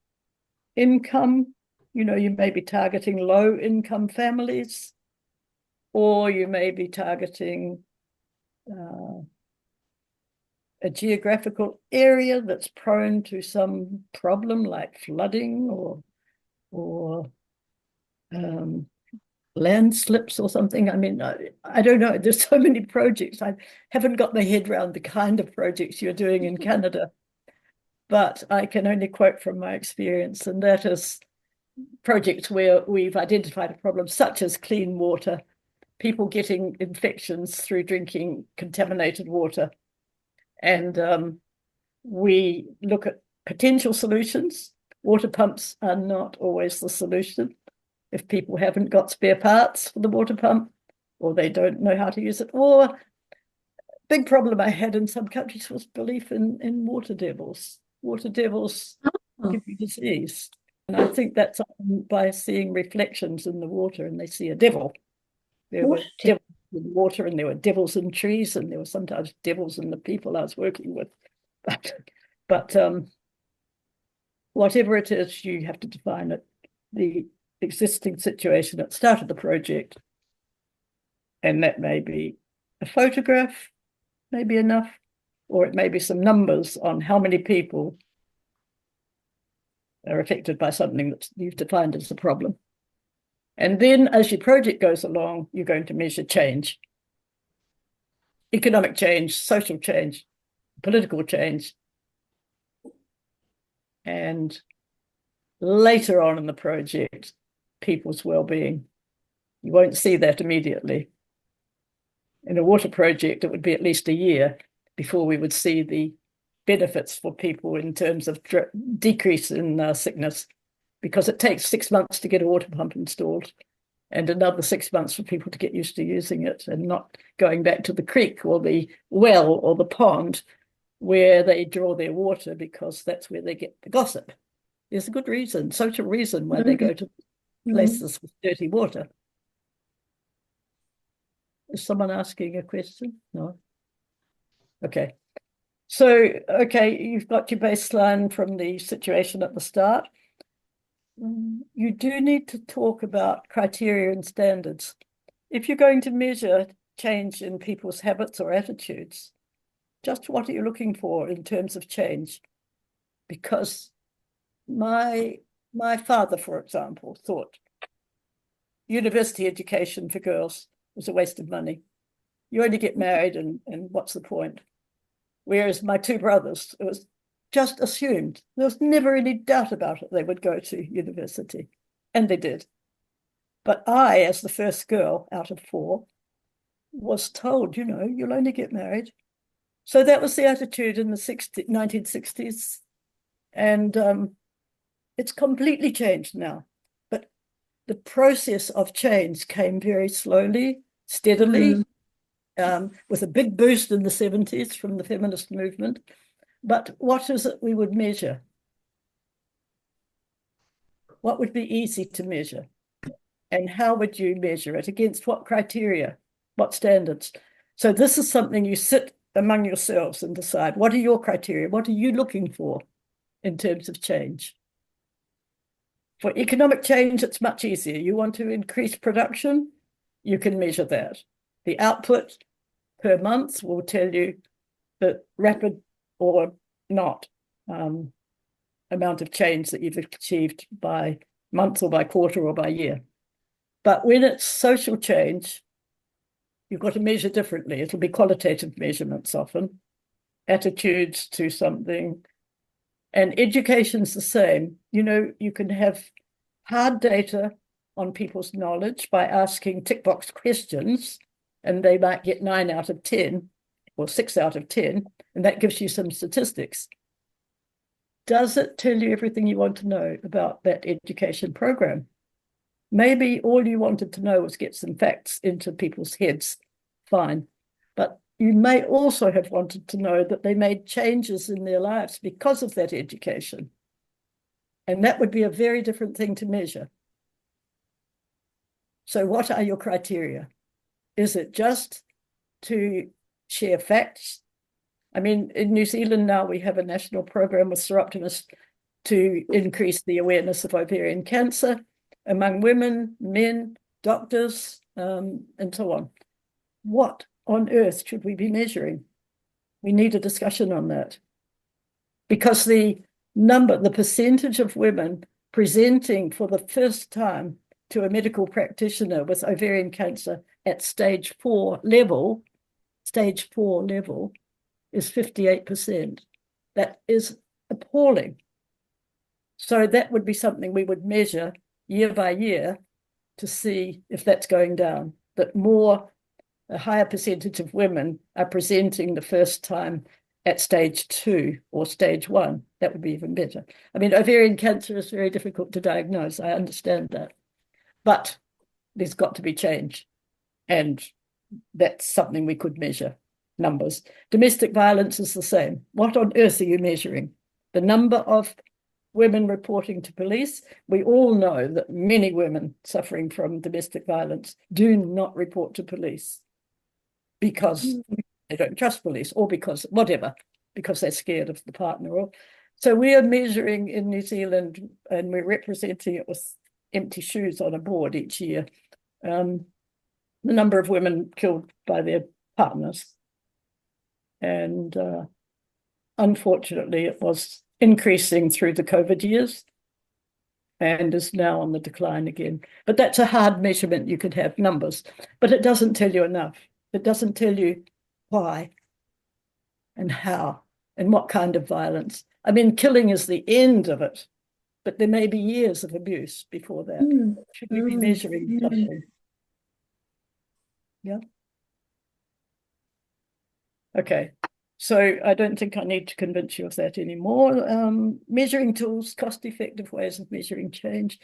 income. You may be targeting low-income families, or you may be targeting a geographical area that's prone to some problem like flooding or landslips or something. I mean, I don't know. There's so many projects. I haven't got my head around the kind of projects you're doing in Canada. but I can only quote from my experience, and that is projects where we've identified a problem such as clean water, people getting infections through drinking contaminated water. And we look at potential solutions. Water pumps are not always the solution. If people haven't got spare parts for the water pump, or they don't know how to use it, or big problem I had in some countries was belief in water devils. Water devils give you disease. And I think that's by seeing reflections in the water, and they see a devil. There were devils in water, and there were devils in trees, and there were sometimes devils in the people I was working with. But whatever it is, you have to define it. The existing situation at the start of the project, and that may be a photograph, maybe enough, or it may be some numbers on how many people are affected by something that you've defined as a problem. And then as your project goes along, you're going to measure change. Economic change, social change, political change. And later on in the project, people's well-being. You won't see that immediately. In a water project, it would be at least a year before we would see the benefits for people in terms of decrease in sickness, because it takes 6 months to get a water pump installed and another 6 months for people to get used to using it and not going back to the creek or the well or the pond where they draw their water, because that's where they get the gossip. There's a good reason, social reason why they go to places with dirty water. Is someone asking a question? No? Okay. So, okay, you've got your baseline from the situation at the start. You do need to talk about criteria and standards. If you're going to measure change in people's habits or attitudes, just what are you looking for in terms of change? Because my father, for example, thought university education for girls was a waste of money. You only get married and what's the point? Whereas my two brothers, it was just assumed. There was never any doubt about it. They would go to university, and they did. But I, as the first girl out of 4, was told, you'll only get married. So that was the attitude in the 1960s. And it's completely changed now. But the process of change came very slowly, steadily, with a big boost in the 70s from the feminist movement. But what is it we would measure? What would be easy to measure? And how would you measure it? Against what criteria? What standards? So this is something you sit among yourselves and decide, what are your criteria? What are you looking for in terms of change? For economic change, it's much easier. You want to increase production, you can measure that. The output per month will tell you the rapid or not amount of change that you've achieved by month or by quarter or by year. But when it's social change, you've got to measure differently. It'll be qualitative measurements often, attitudes to something. And education's the same. You can have hard data on people's knowledge by asking tick box questions, and they might get 9 out of 10 or 6 out of 10, and that gives you some statistics. Does it tell you everything you want to know about that education program? Maybe all you wanted to know was get some facts into people's heads. Fine. But you may also have wanted to know that they made changes in their lives because of that education. And that would be a very different thing to measure. So what are your criteria? Is it just to share facts? I mean, in New Zealand now, we have a national program with Soroptimist to increase the awareness of ovarian cancer among women, men, doctors, and so on. What on earth should we be measuring? We need a discussion on that. Because the percentage of women presenting for the first time to a medical practitioner with ovarian cancer at stage 4 level is 58%. That is appalling. So that would be something we would measure year by year to see if that's going down, that a higher percentage of women are presenting the first time at stage 2 or stage 1. That would be even better. I mean, ovarian cancer is very difficult to diagnose. I understand that. But there's got to be change. And that's something we could measure, numbers. Domestic violence is the same. What on earth are you measuring? The number of women reporting to police. We all know that many women suffering from domestic violence do not report to police because they don't trust police, or because they're scared of the partner. So we are measuring in New Zealand, and we're representing it with empty shoes on a board each year, the number of women killed by their partners. And unfortunately, it was increasing through the COVID years and is now on the decline again. But that's a hard measurement. You could have numbers, but it doesn't tell you enough. It doesn't tell you why and how and what kind of violence. I mean, killing is the end of it, but there may be years of abuse before that. Should we be measuring something? Yeah. Okay. So I don't think I need to convince you of that anymore. Measuring tools, cost-effective ways of measuring change.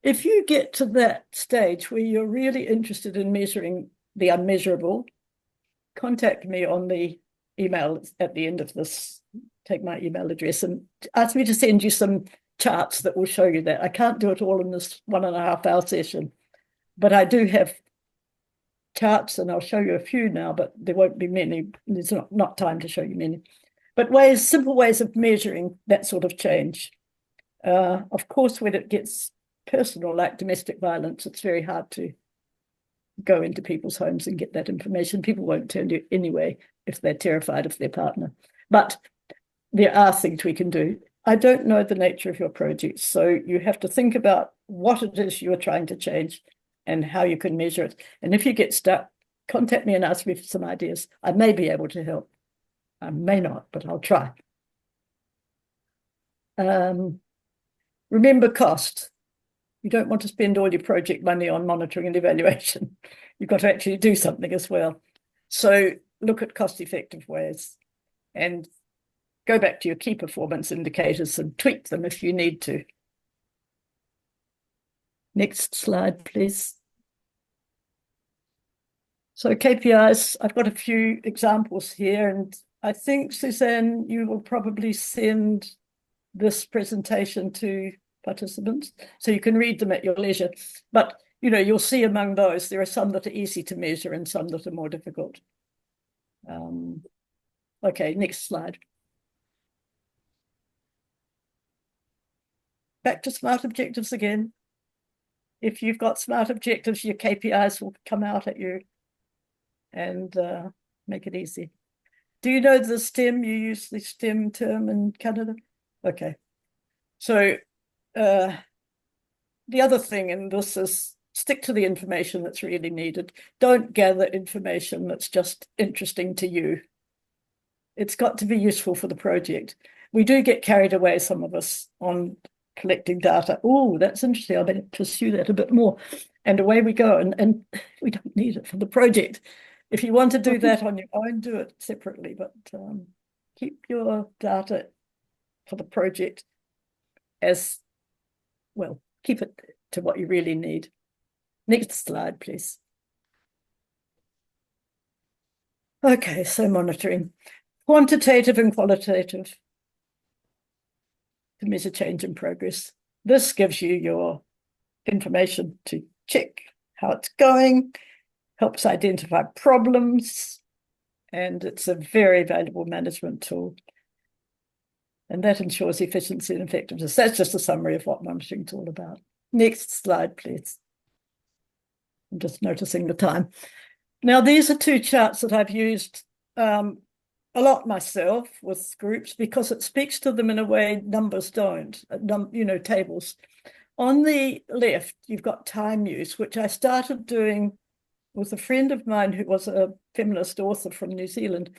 If you get to that stage where you're really interested in measuring the unmeasurable, contact me on the email at the end of this. Take my email address and ask me to send you some charts that will show you that. I can't do it all in this 1.5-hour session, but I do have charts, and I'll show you a few now, but there won't be many. There's not time to show you many. But simple ways of measuring that sort of change. Of course, when it gets personal, like domestic violence, it's very hard to go into people's homes and get that information. People won't tell you anyway if they're terrified of their partner. But there are things we can do. I don't know the nature of your project, so you have to think about what it is you are trying to change and how you can measure it. And if you get stuck, contact me and ask me for some ideas. I may be able to help. I may not, but I'll try. Remember cost. You don't want to spend all your project money on monitoring and evaluation. You've got to actually do something as well. So look at cost-effective ways and go back to your key performance indicators and tweak them if you need to. Next slide, please. So KPIs, I've got a few examples here, and I think, Suzanne, you will probably send this presentation to participants so you can read them at your leisure. But, you'll see among those, there are some that are easy to measure and some that are more difficult. Okay, next slide. Back to SMART objectives again. If you've got SMART objectives, your KPIs will come out at you and make it easy. Do you know the STEM? You use the STEM term in Canada? Okay. So the other thing in this is stick to the information that's really needed. Don't gather information that's just interesting to you. It's got to be useful for the project. We do get carried away, some of us, on collecting data. Oh, that's interesting. I better pursue that a bit more. And away we go. And we don't need it for the project. If you want to do that on your own, do it separately. But keep your data for the project as well. Keep it to what you really need. Next slide, please. Okay, so monitoring. Quantitative and qualitative to measure change in progress. This gives you your information to check how it's going, helps identify problems, and it's a very valuable management tool. And that ensures efficiency and effectiveness. That's just a summary of what monitoring is all about. Next slide, please. I'm just noticing the time. Now, these are two charts that I've used a lot myself with groups because it speaks to them in a way numbers don't, tables. On the left, you've got time use, which I started doing with a friend of mine who was a feminist author from New Zealand.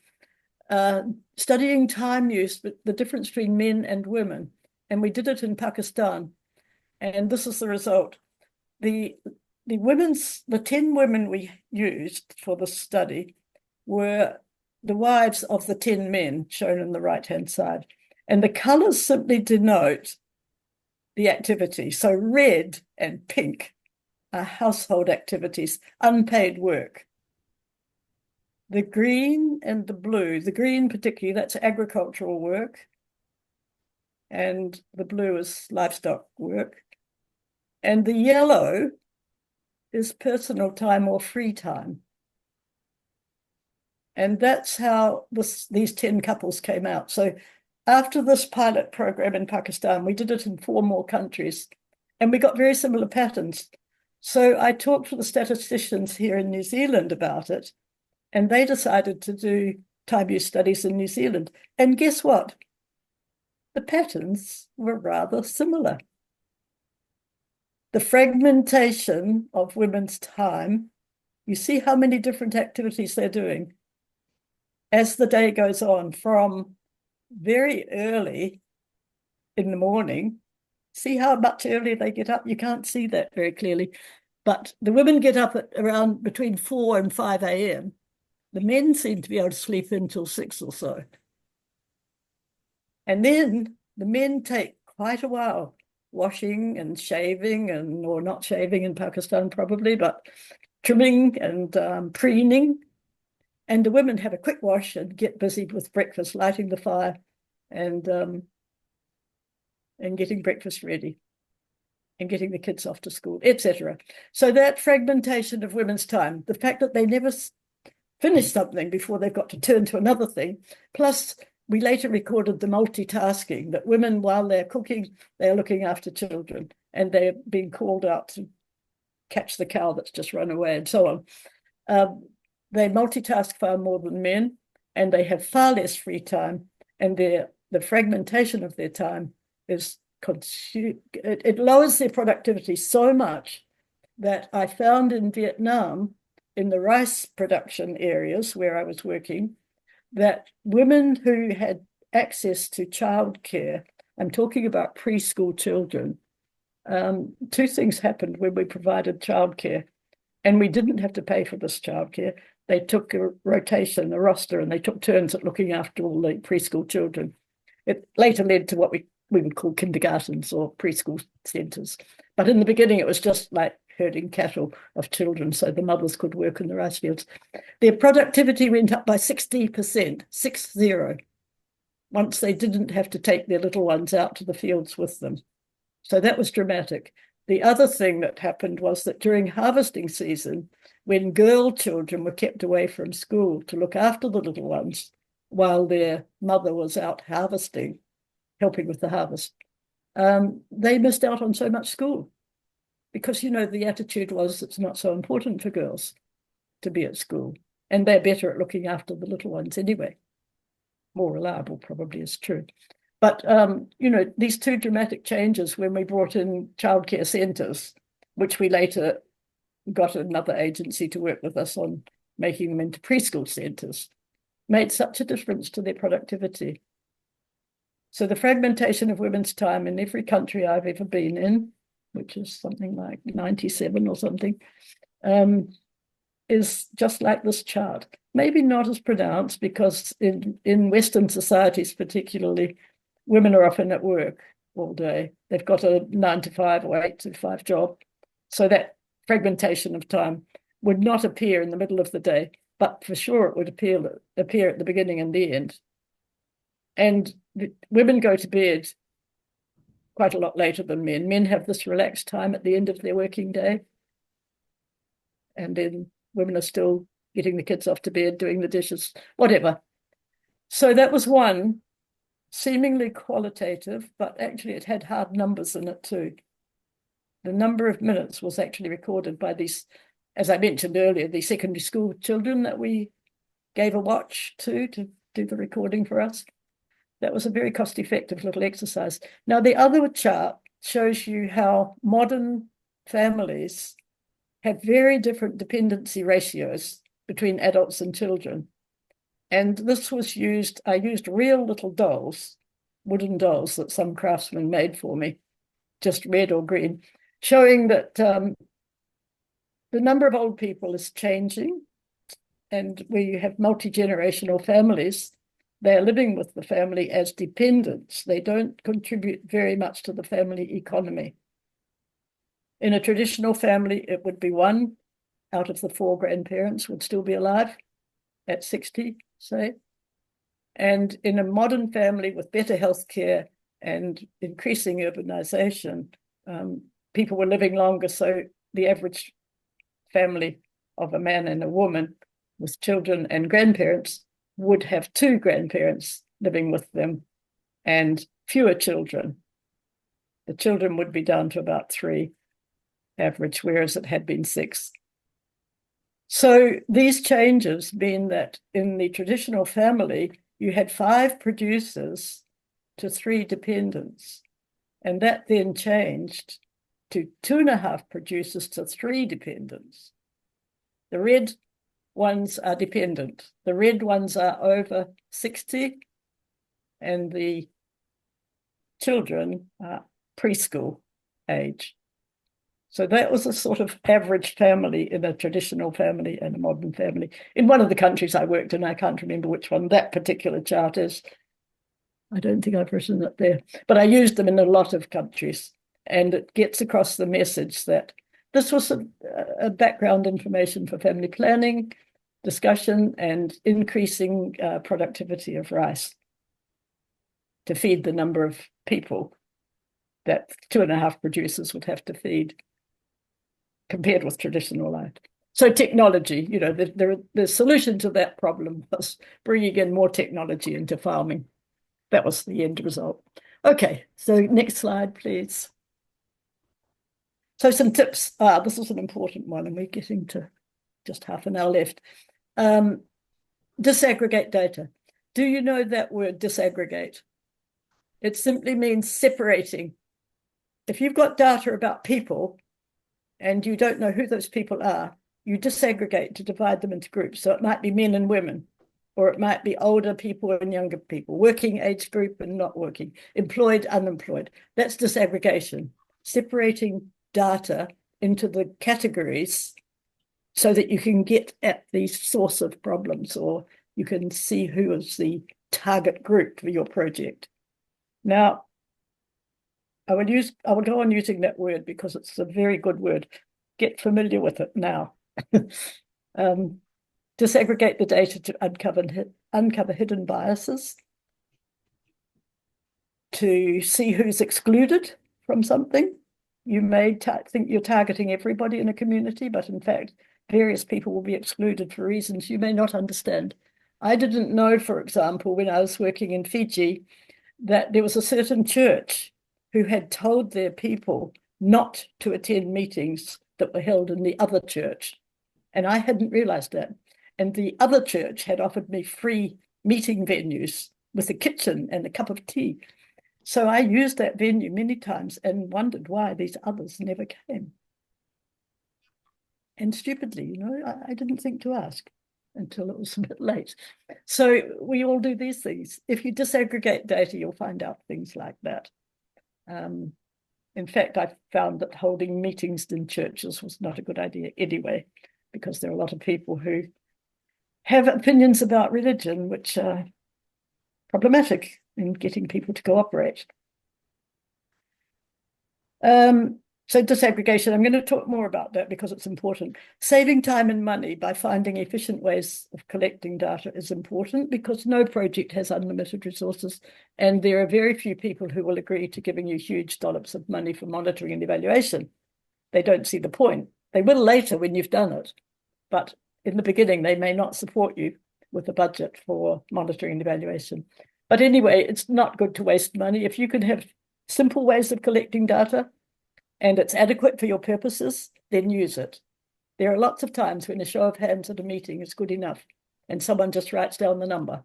studying time use, but the difference between men and women. And we did it in Pakistan. And this is the result. The 10 women we used for the study were the wives of the 10 men shown on the right-hand side. And the colors simply denote the activity. So red and pink are household activities, unpaid work. The green and the blue, the green particularly, that's agricultural work. And the blue is livestock work. And the yellow is personal time or free time. And that's how these 10 couples came out. So after this pilot program in Pakistan, we did it in 4 more countries, and we got very similar patterns. So I talked to the statisticians here in New Zealand about it, and they decided to do time use studies in New Zealand. And guess what? The patterns were rather similar. The fragmentation of women's time, you see how many different activities they're doing as the day goes on, from very early in the morning. See how much earlier they get up? You can't see that very clearly. But the women get up at around between 4 and 5 a.m. The men seem to be able to sleep until 6 or so. And then the men take quite a while washing and shaving, or not shaving in Pakistan probably, but trimming and preening. And the women have a quick wash and get busy with breakfast, lighting the fire and getting breakfast ready and getting the kids off to school, etc. So that fragmentation of women's time, the fact that they never finish something before they've got to turn to another thing, plus we later recorded the multitasking, that women, while they're cooking, they're looking after children and they're being called out to catch the cow that's just run away and so on. They multitask far more than men, and they have far less free time, and the fragmentation of their time is it lowers their productivity so much that I found in Vietnam, in the rice production areas where I was working, that women who had access to childcare, I'm talking about preschool children, 2 things happened when we provided childcare, and we didn't have to pay for this childcare. They took a rotation, a roster, and they took turns at looking after all the preschool children. It later led to what we would call kindergartens or preschool centres. But in the beginning, it was just like herding cattle of children so the mothers could work in the rice fields. Their productivity went up by 60%, 60, once they didn't have to take their little ones out to the fields with them. So that was dramatic. The other thing that happened was that during harvesting season, when girl children were kept away from school to look after the little ones while their mother was out harvesting, helping with the harvest, they missed out on so much school because, the attitude was it's not so important for girls to be at school, and they're better at looking after the little ones anyway. More reliable probably is true. But, these 2 dramatic changes when we brought in childcare centres, which we later got another agency to work with us on making them into preschool centres, made such a difference to their productivity. So the fragmentation of women's time in every country I've ever been in, which is something like 97 or something, is just like this chart. Maybe not as pronounced because in Western societies particularly, women are often at work all day. They've got a 9 to 5 or 8 to 5 job. So that fragmentation of time would not appear in the middle of the day, but for sure it would appear at the beginning and the end. And women go to bed quite a lot later than men. Men have this relaxed time at the end of their working day. And then women are still getting the kids off to bed, doing the dishes, whatever. So that was one, seemingly qualitative, but actually it had hard numbers in it too. The number of minutes was actually recorded by these, as I mentioned earlier, the secondary school children that we gave a watch to do the recording for us. That was a very cost-effective little exercise. Now, the other chart shows you how modern families have very different dependency ratios between adults and children. And this was used, I used real little dolls, wooden dolls that some craftsman made for me, just red or green, showing that the number of old people is changing. And where you have multi-generational families, they're living with the family as dependents. They don't contribute very much to the family economy. In a traditional family, it would be one out of the 4 grandparents would still be alive at 60, say. And in a modern family with better healthcare and increasing urbanization, people were living longer. So the average family of a man and a woman with children and grandparents would have 2 grandparents living with them and fewer children. The children would be down to about 3 average, whereas it had been 6. So these changes mean that in the traditional family, you had 5 producers to 3 dependents. And that then changed to 2.5 producers to 3 dependents. The red ones are dependent. The red ones are over 60, and the children are preschool age. So that was a sort of average family in a traditional family and a modern family. In one of the countries I worked in, I can't remember which one that particular chart is. I don't think I've written it there, but I used them in a lot of countries, and it gets across the message that this was a background information for family planning, discussion, and increasing productivity of rice to feed the number of people that 2.5 producers would have to feed compared with traditional life. So technology, you know, the solution to that problem was bringing in more technology into farming. That was the end result. Okay, so next slide, please. So some tips. This is an important one, and we're getting to just half an hour left. Disaggregate data. Do you know that word, disaggregate? It simply means separating. If you've got data about people and you don't know who those people are, you disaggregate to divide them into groups. So it might be men and women, or it might be older people and younger people, working age group and not working, employed, unemployed. That's disaggregation, separating data into the categories so that you can get at the source of problems, or you can see who is the target group for your project. Now, I will go on using that word because it's a very good word. Get familiar with it now. Disaggregate the data to uncover hidden biases, to see who's excluded from something. You may think you're targeting everybody in a community, but in fact, various people will be excluded for reasons you may not understand. I didn't know, for example, when I was working in Fiji, that there was a certain church who had told their people not to attend meetings that were held in the other church. And I hadn't realized that. And the other church had offered me free meeting venues with a kitchen and a cup of tea. So I used that venue many times and wondered why these others never came. And stupidly, you know, I didn't think to ask until it was a bit late. So we all do these things. If you disaggregate data, you'll find out things like that. In fact, I found that holding meetings in churches was not a good idea anyway, because there are a lot of people who have opinions about religion which are problematic in getting people to cooperate. So disaggregation, I'm going to talk more about that because it's important. Saving time and money by finding efficient ways of collecting data is important because no project has unlimited resources, and there are very few people who will agree to giving you huge dollops of money for monitoring and evaluation. They don't see the point. They will later when you've done it, but in the beginning, they may not support you with a budget for monitoring and evaluation. But anyway, it's not good to waste money. If you can have simple ways of collecting data, and it's adequate for your purposes, then use it. There are lots of times when a show of hands at a meeting is good enough and someone just writes down the number.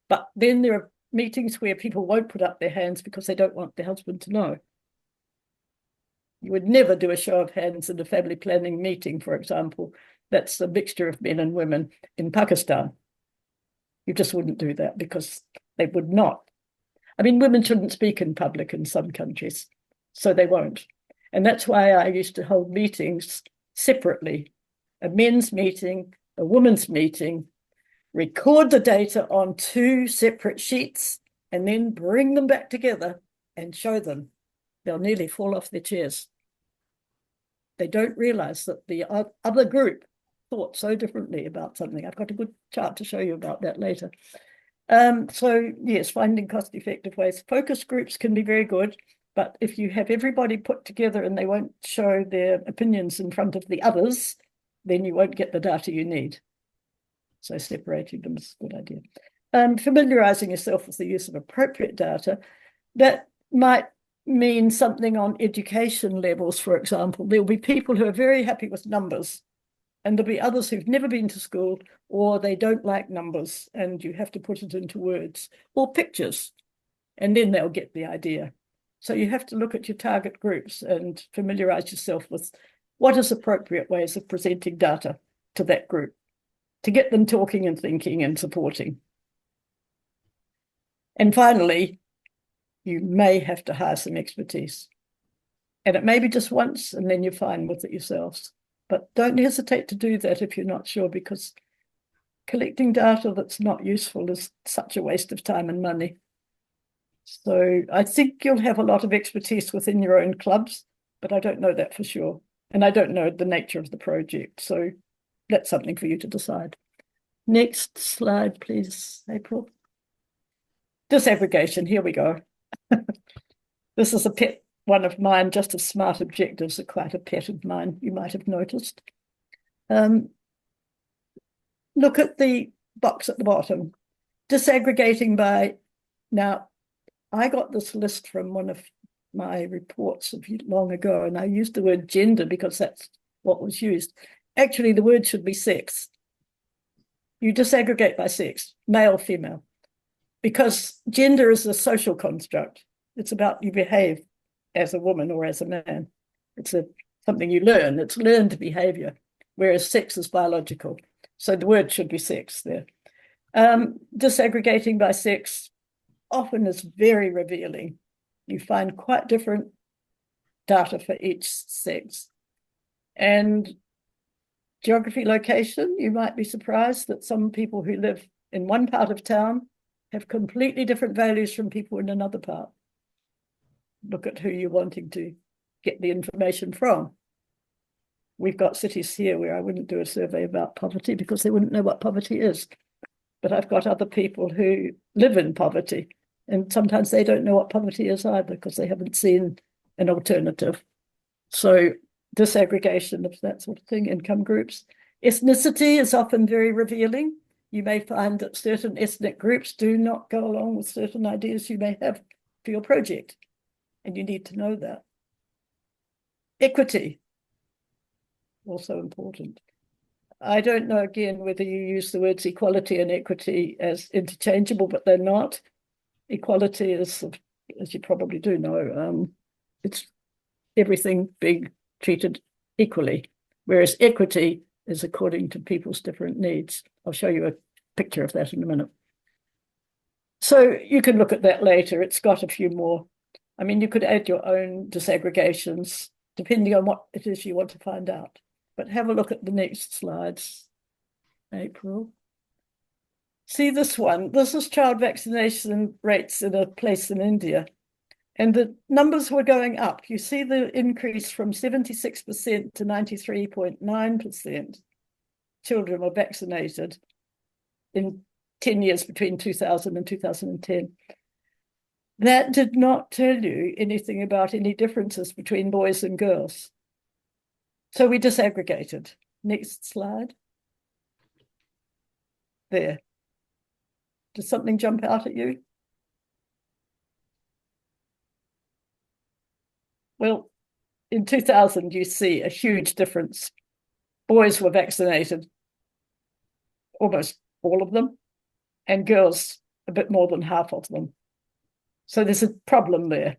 But then there are meetings where people won't put up their hands because they don't want their husband to know. You would never do a show of hands in a family planning meeting, for example. That's a mixture of men and women in Pakistan. You just wouldn't do that because they would not. I mean, women shouldn't speak in public in some countries, so they won't. And that's why I used to hold meetings separately, a men's meeting, a women's meeting, record the data on 2 separate sheets, and then bring them back together and show them. They'll nearly fall off their chairs. They don't realize that the other group thought so differently about something. I've got a good chart to show you about that later. So yes, finding cost-effective ways. Focus groups can be very good, but if you have everybody put together and they won't show their opinions in front of the others, then you won't get the data you need. So separating them is a good idea. Familiarizing yourself with the use of appropriate data. That might mean something on education levels, for example. There'll be people who are very happy with numbers, and there'll be others who've never been to school, or they don't like numbers, and you have to put it into words or pictures, and then they'll get the idea. So you have to look at your target groups and familiarize yourself with what is appropriate ways of presenting data to that group to get them talking and thinking and supporting. And finally, you may have to hire some expertise. And it may be just once, and then you're fine with it yourselves. But don't hesitate to do that if you're not sure, because collecting data that's not useful is such a waste of time and money. So I think you'll have a lot of expertise within your own clubs, but I don't know that for sure. And I don't know the nature of the project. So that's something for you to decide. Next slide, please, April. Disaggregation, here we go. This is a pet one of mine, just as smart objectives are quite a pet of mine, you might have noticed. Look at the box at the bottom. Disaggregating by, now, I got this list from one of my reports long ago, and I used the word gender because that's what was used. Actually, the word should be sex. You disaggregate by sex, male, female, because gender is a social construct. It's about you behave as a woman or as a man. It's something you learn. It's learned behavior, whereas sex is biological. So the word should be sex there. Disaggregating by sex often is very revealing. You find quite different data for each sex. And geography, location, you might be surprised that some people who live in one part of town have completely different values from people in another part. Look at who you're wanting to get the information from. We've got cities here where I wouldn't do a survey about poverty because they wouldn't know what poverty is. But I've got other people who live in poverty, and sometimes they don't know what poverty is either because they haven't seen an alternative. So disaggregation of that sort of thing, income groups. Ethnicity is often very revealing. You may find that certain ethnic groups do not go along with certain ideas you may have for your project, and you need to know that. Equity, also important. I don't know, again, whether you use the words equality and equity as interchangeable, but they're not. Equality is, as you probably do know, it's everything being treated equally, whereas equity is according to people's different needs. I'll show you a picture of that in a minute. So you can look at that later. It's got a few more. I mean, you could add your own disaggregations depending on what it is you want to find out. But have a look at the next slides, April. See this one. This is child vaccination rates in a place in India. And the numbers were going up. You see the increase from 76% to 93.9%. Children were vaccinated in 10 years between 2000 and 2010. That did not tell you anything about any differences between boys and girls. So we disaggregated. Next slide. There. Does something jump out at you? Well, in 2000, you see a huge difference. Boys were vaccinated, almost all of them, and girls, a bit more than half of them. So there's a problem there.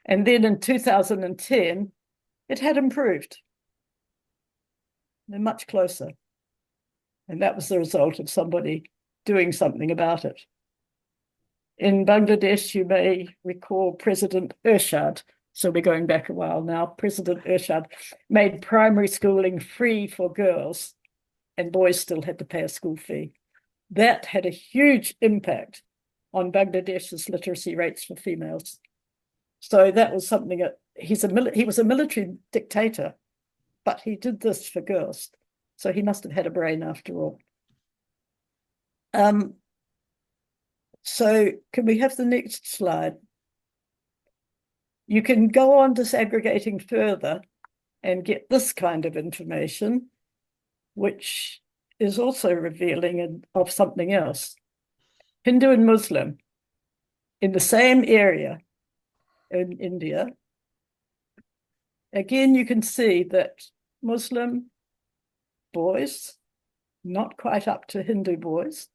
And then in 2010, it had improved. They're much closer. And that was the result of somebody doing something about it. In Bangladesh, you may recall President Ershad, so we're going back a while now, President Ershad made primary schooling free for girls, and boys still had to pay a school fee. That had a huge impact on Bangladesh's literacy rates for females. So that was something that he was a military dictator, but he did this for girls. So he must have had a brain after all. So can we have the next slide? You can go on disaggregating further and get this kind of information, which is also revealing of something else. Hindu and Muslim in the same area in India. Again, you can see that Muslim boys, not quite up to Hindu boys,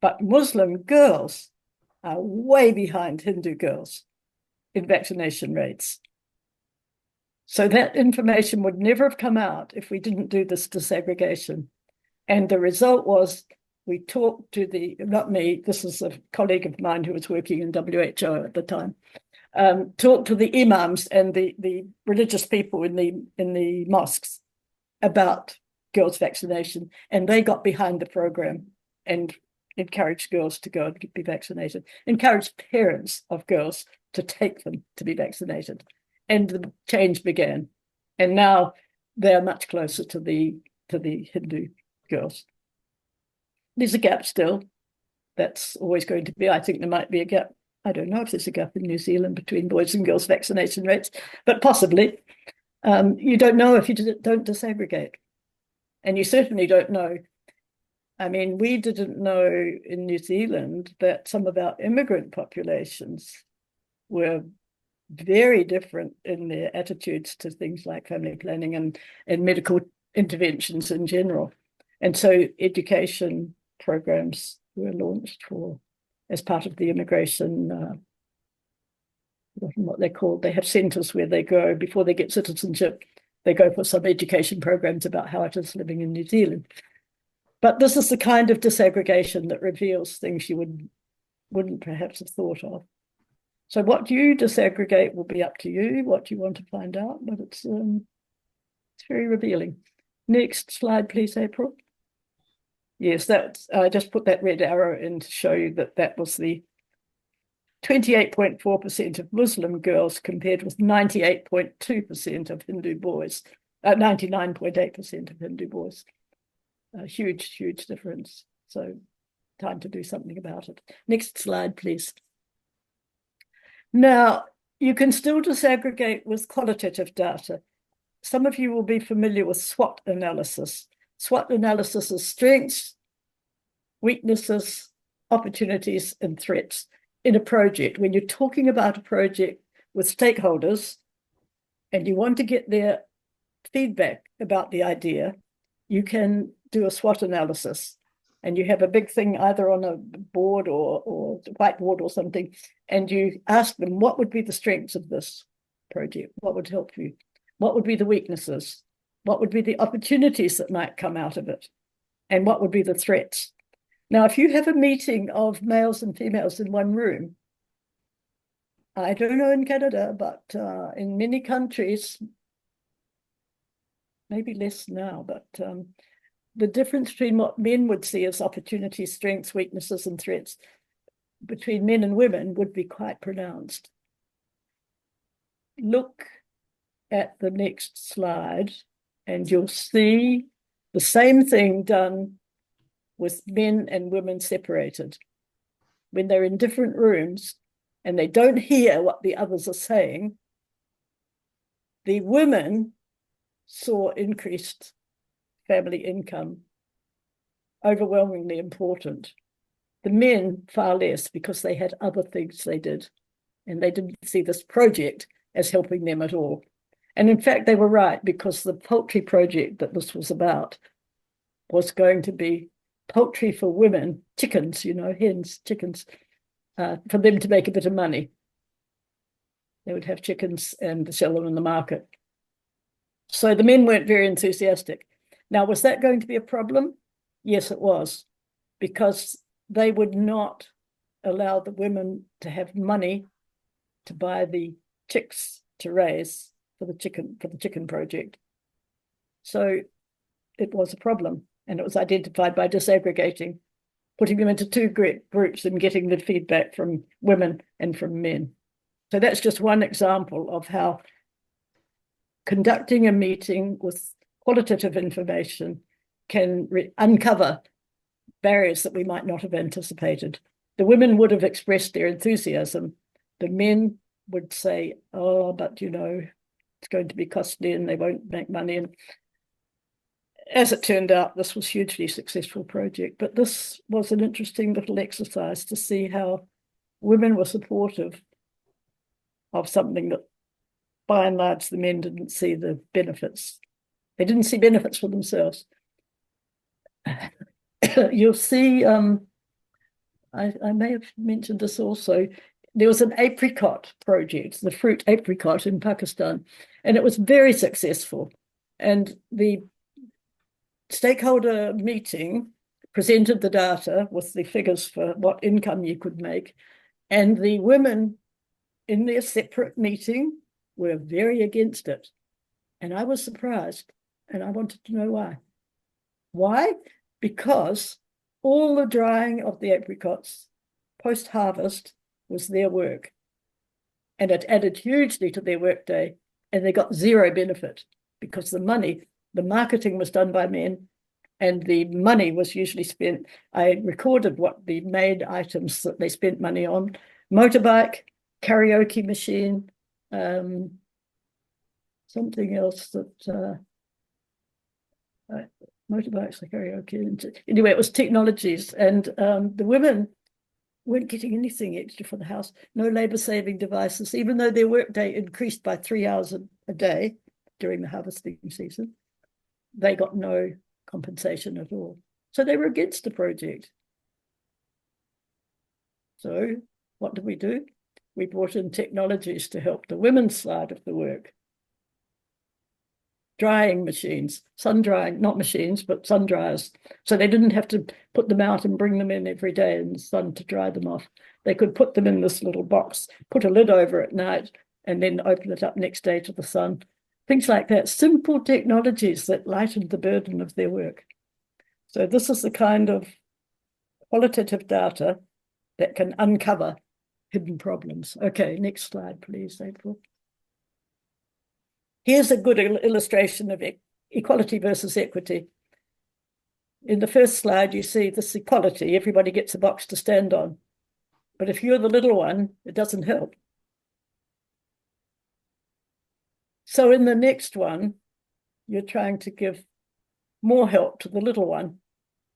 but Muslim girls are way behind Hindu girls in vaccination rates. So that information would never have come out if we didn't do this disaggregation. And the result was we talked to not me, this is a colleague of mine who was working in WHO at the time, talked to the imams and the religious people in the mosques about girls' vaccination, and they got behind the program and encouraged girls to go and be vaccinated, encouraged parents of girls to take them to be vaccinated. And the change began. And now they're much closer to the Hindu girls. There's a gap still. That's always going to be. I think there might be a gap. I don't know if there's a gap in New Zealand between boys and girls vaccination rates, but possibly. You don't know if you don't disaggregate. And you certainly don't know. I mean, we didn't know in New Zealand that some of our immigrant populations were very different in their attitudes to things like family planning and medical interventions in general. And so education programs were launched as part of the immigration, what they're called. They have centres where they go before they get citizenship. They go for some education programs about how it is living in New Zealand. But this is the kind of disaggregation that reveals things you wouldn't perhaps have thought of. So what you disaggregate will be up to you, what you want to find out, but it's very revealing. Next slide, please, April. Yes, I just put that red arrow in to show you that was the 28.4% of Muslim girls compared with 98.2% of Hindu boys, 99.8% of Hindu boys. A huge, huge difference. So time to do something about it. Next slide, please. Now, you can still disaggregate with qualitative data. Some of you will be familiar with SWOT analysis. SWOT analysis is strengths, weaknesses, opportunities, and threats in a project. When you're talking about a project with stakeholders and you want to get their feedback about the idea, you can do a SWOT analysis. And you have a big thing either on a board or whiteboard or something, and you ask them, what would be the strengths of this project? What would help you? What would be the weaknesses? What would be the opportunities that might come out of it? And what would be the threats? Now, if you have a meeting of males and females in one room, I don't know in Canada, but in many countries, maybe less now, but the difference between what men would see as opportunities, strengths, weaknesses, and threats between men and women would be quite pronounced. Look at the next slide and you'll see the same thing done with men and women separated. When they're in different rooms and they don't hear what the others are saying, the women saw increased family income, overwhelmingly important. The men far less because they had other things they did and they didn't see this project as helping them at all. And in fact, they were right because the poultry project that this was about was going to be poultry for women, chickens, hens, chickens, for them to make a bit of money. They would have chickens and sell them in the market. So the men weren't very enthusiastic. Now, was that going to be a problem? Yes, it was. because they would not allow the women to have money to buy the chicks to raise for the chicken project. So it was a problem, and it was identified by disaggregating, putting them into two groups and getting the feedback from women and from men. So that's just one example of how conducting a meeting with qualitative information can uncover barriers that we might not have anticipated. The women would have expressed their enthusiasm. The men would say, oh, but you know, it's going to be costly and they won't make money. And as it turned out, this was a hugely successful project. But this was an interesting little exercise to see how women were supportive of something that, by and large, the men didn't see the benefits. They didn't see benefits for themselves. You'll see, I may have mentioned this also, there was an apricot project, the fruit apricot in Pakistan, and it was very successful. And the stakeholder meeting presented the data with the figures for what income you could make, and the women in their separate meeting were very against it. And I was surprised, and I wanted to know why. Why? Because all the drying of the apricots post-harvest was their work, and it added hugely to their workday, and they got zero benefit because the marketing was done by men, and the money was usually spent. I recorded what the main items that they spent money on: motorbike, karaoke machine, something else that motorbikes, karaoke. Anyway, it was technologies, and the women weren't getting anything extra for the house. No labor-saving devices, even though their workday increased by 3 hours a day during the harvesting season. They got no compensation at all. So they were against the project. So what did we do? We brought in technologies to help the women's side of the work. Drying machines, sun drying, not machines, but sun dryers. So they didn't have to put them out and bring them in every day in the sun to dry them off. They could put them in this little box, put a lid over at night, and then open it up next day to the sun. Things like that, simple technologies that lightened the burden of their work. So this is the kind of qualitative data that can uncover hidden problems. Okay, next slide, please, April. Here's a good illustration of equality versus equity. In the first slide, you see this equality. Everybody gets a box to stand on. But if you're the little one, it doesn't help. So in the next one, you're trying to give more help to the little one.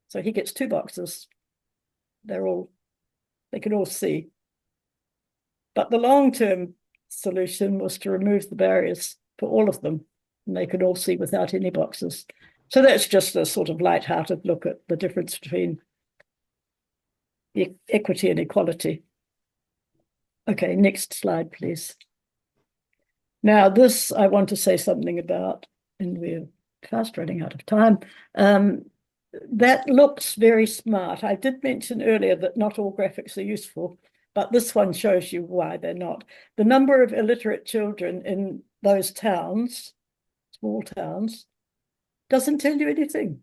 So he gets 2 boxes. They can all see. But the long-term solution was to remove the barriers for all of them, and they could all see without any boxes. So that's just a sort of light-hearted look at the difference between equity and equality. Okay, next slide, please. Now, this I want to say something about, and we're fast running out of time. That looks very smart. I did mention earlier that not all graphics are useful, but this one shows you why they're not. The number of illiterate children in those towns, small towns, doesn't tell you anything.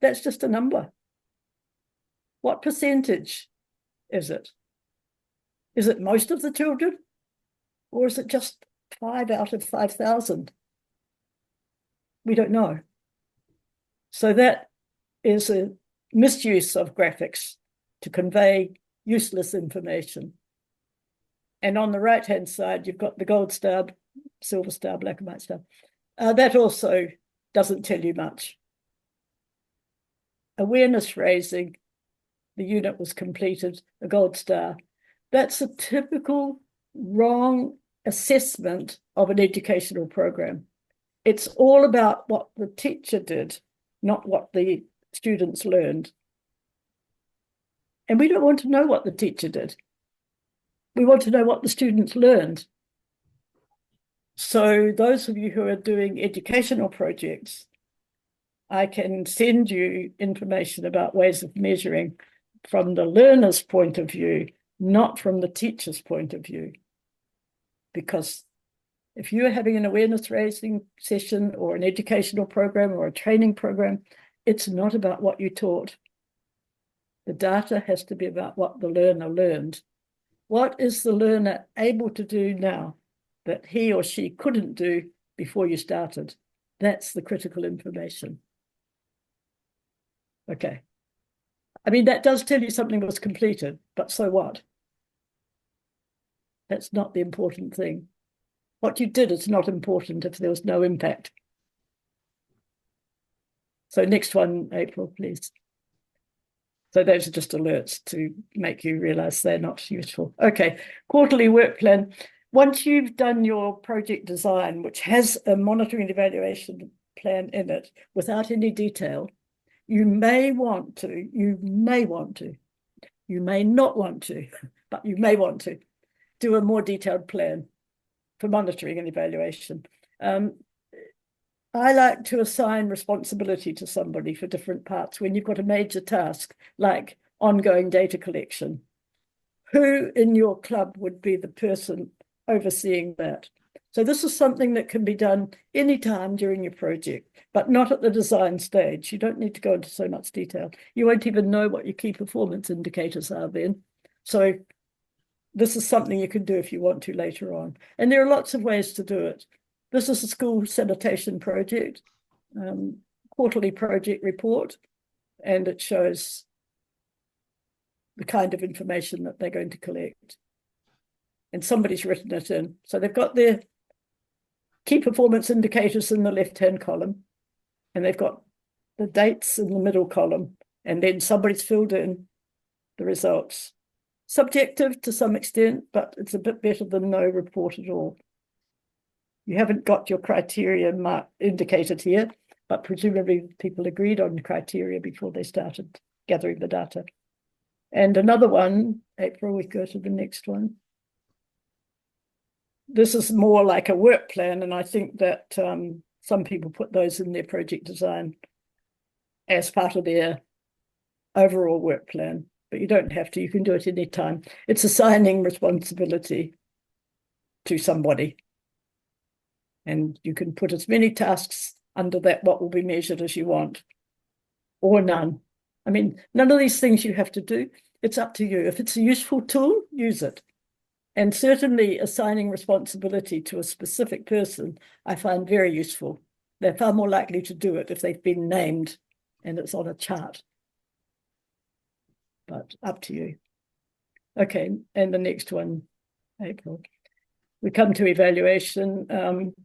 That's just a number. What percentage is it? Is it most of the children? Or is it just 5 out of 5,000? We don't know. So that is a misuse of graphics to convey useless information. And on the right-hand side, you've got the gold star, silver star, black and white star. That also doesn't tell you much. Awareness raising, the unit was completed, a gold star. That's a typical wrong assessment of an educational program. It's all about what the teacher did, not what the students learned. And we don't want to know what the teacher did. We want to know what the students learned. So those of you who are doing educational projects, I can send you information about ways of measuring from the learner's point of view, not from the teacher's point of view. Because if you're having an awareness raising session or an educational program or a training program, it's not about what you taught. The data has to be about what the learner learned. What is the learner able to do now that he or she couldn't do before you started? That's the critical information. Okay. I mean, that does tell you something was completed, but so what? That's not the important thing. What you did is not important if there was no impact. So next one, April, please. So those are just alerts to make you realize they're not useful. Okay, quarterly work plan. Once you've done your project design, which has a monitoring and evaluation plan in it, without any detail, you may want to, you may not want to, but you may want to do a more detailed plan for monitoring and evaluation. I like to assign responsibility to somebody for different parts when you've got a major task like ongoing data collection. Who in your club would be the person overseeing that? So this is something that can be done anytime during your project, but not at the design stage. You don't need to go into so much detail. You won't even know what your key performance indicators are then. So this is something you can do if you want to later on. And there are lots of ways to do it. This is a school sanitation project, quarterly project report, and it shows the kind of information that they're going to collect. And somebody's written it in. So they've got their key performance indicators in the left-hand column, and they've got the dates in the middle column, and then somebody's filled in the results. Subjective to some extent, but it's a bit better than no report at all. You haven't got your criteria indicated here, but presumably people agreed on the criteria before they started gathering the data. And another one, April, we go to the next one. This is more like a work plan, and I think that some people put those in their project design as part of their overall work plan, but you don't have to. You can do it anytime. It's assigning responsibility to somebody. And you can put as many tasks under that what will be measured as you want, or none. I mean, none of these things you have to do. It's up to you. If it's a useful tool, use it. And certainly assigning responsibility to a specific person, I find very useful. They're far more likely to do it if they've been named and it's on a chart. But up to you. Okay, and the next one, April. We come to evaluation.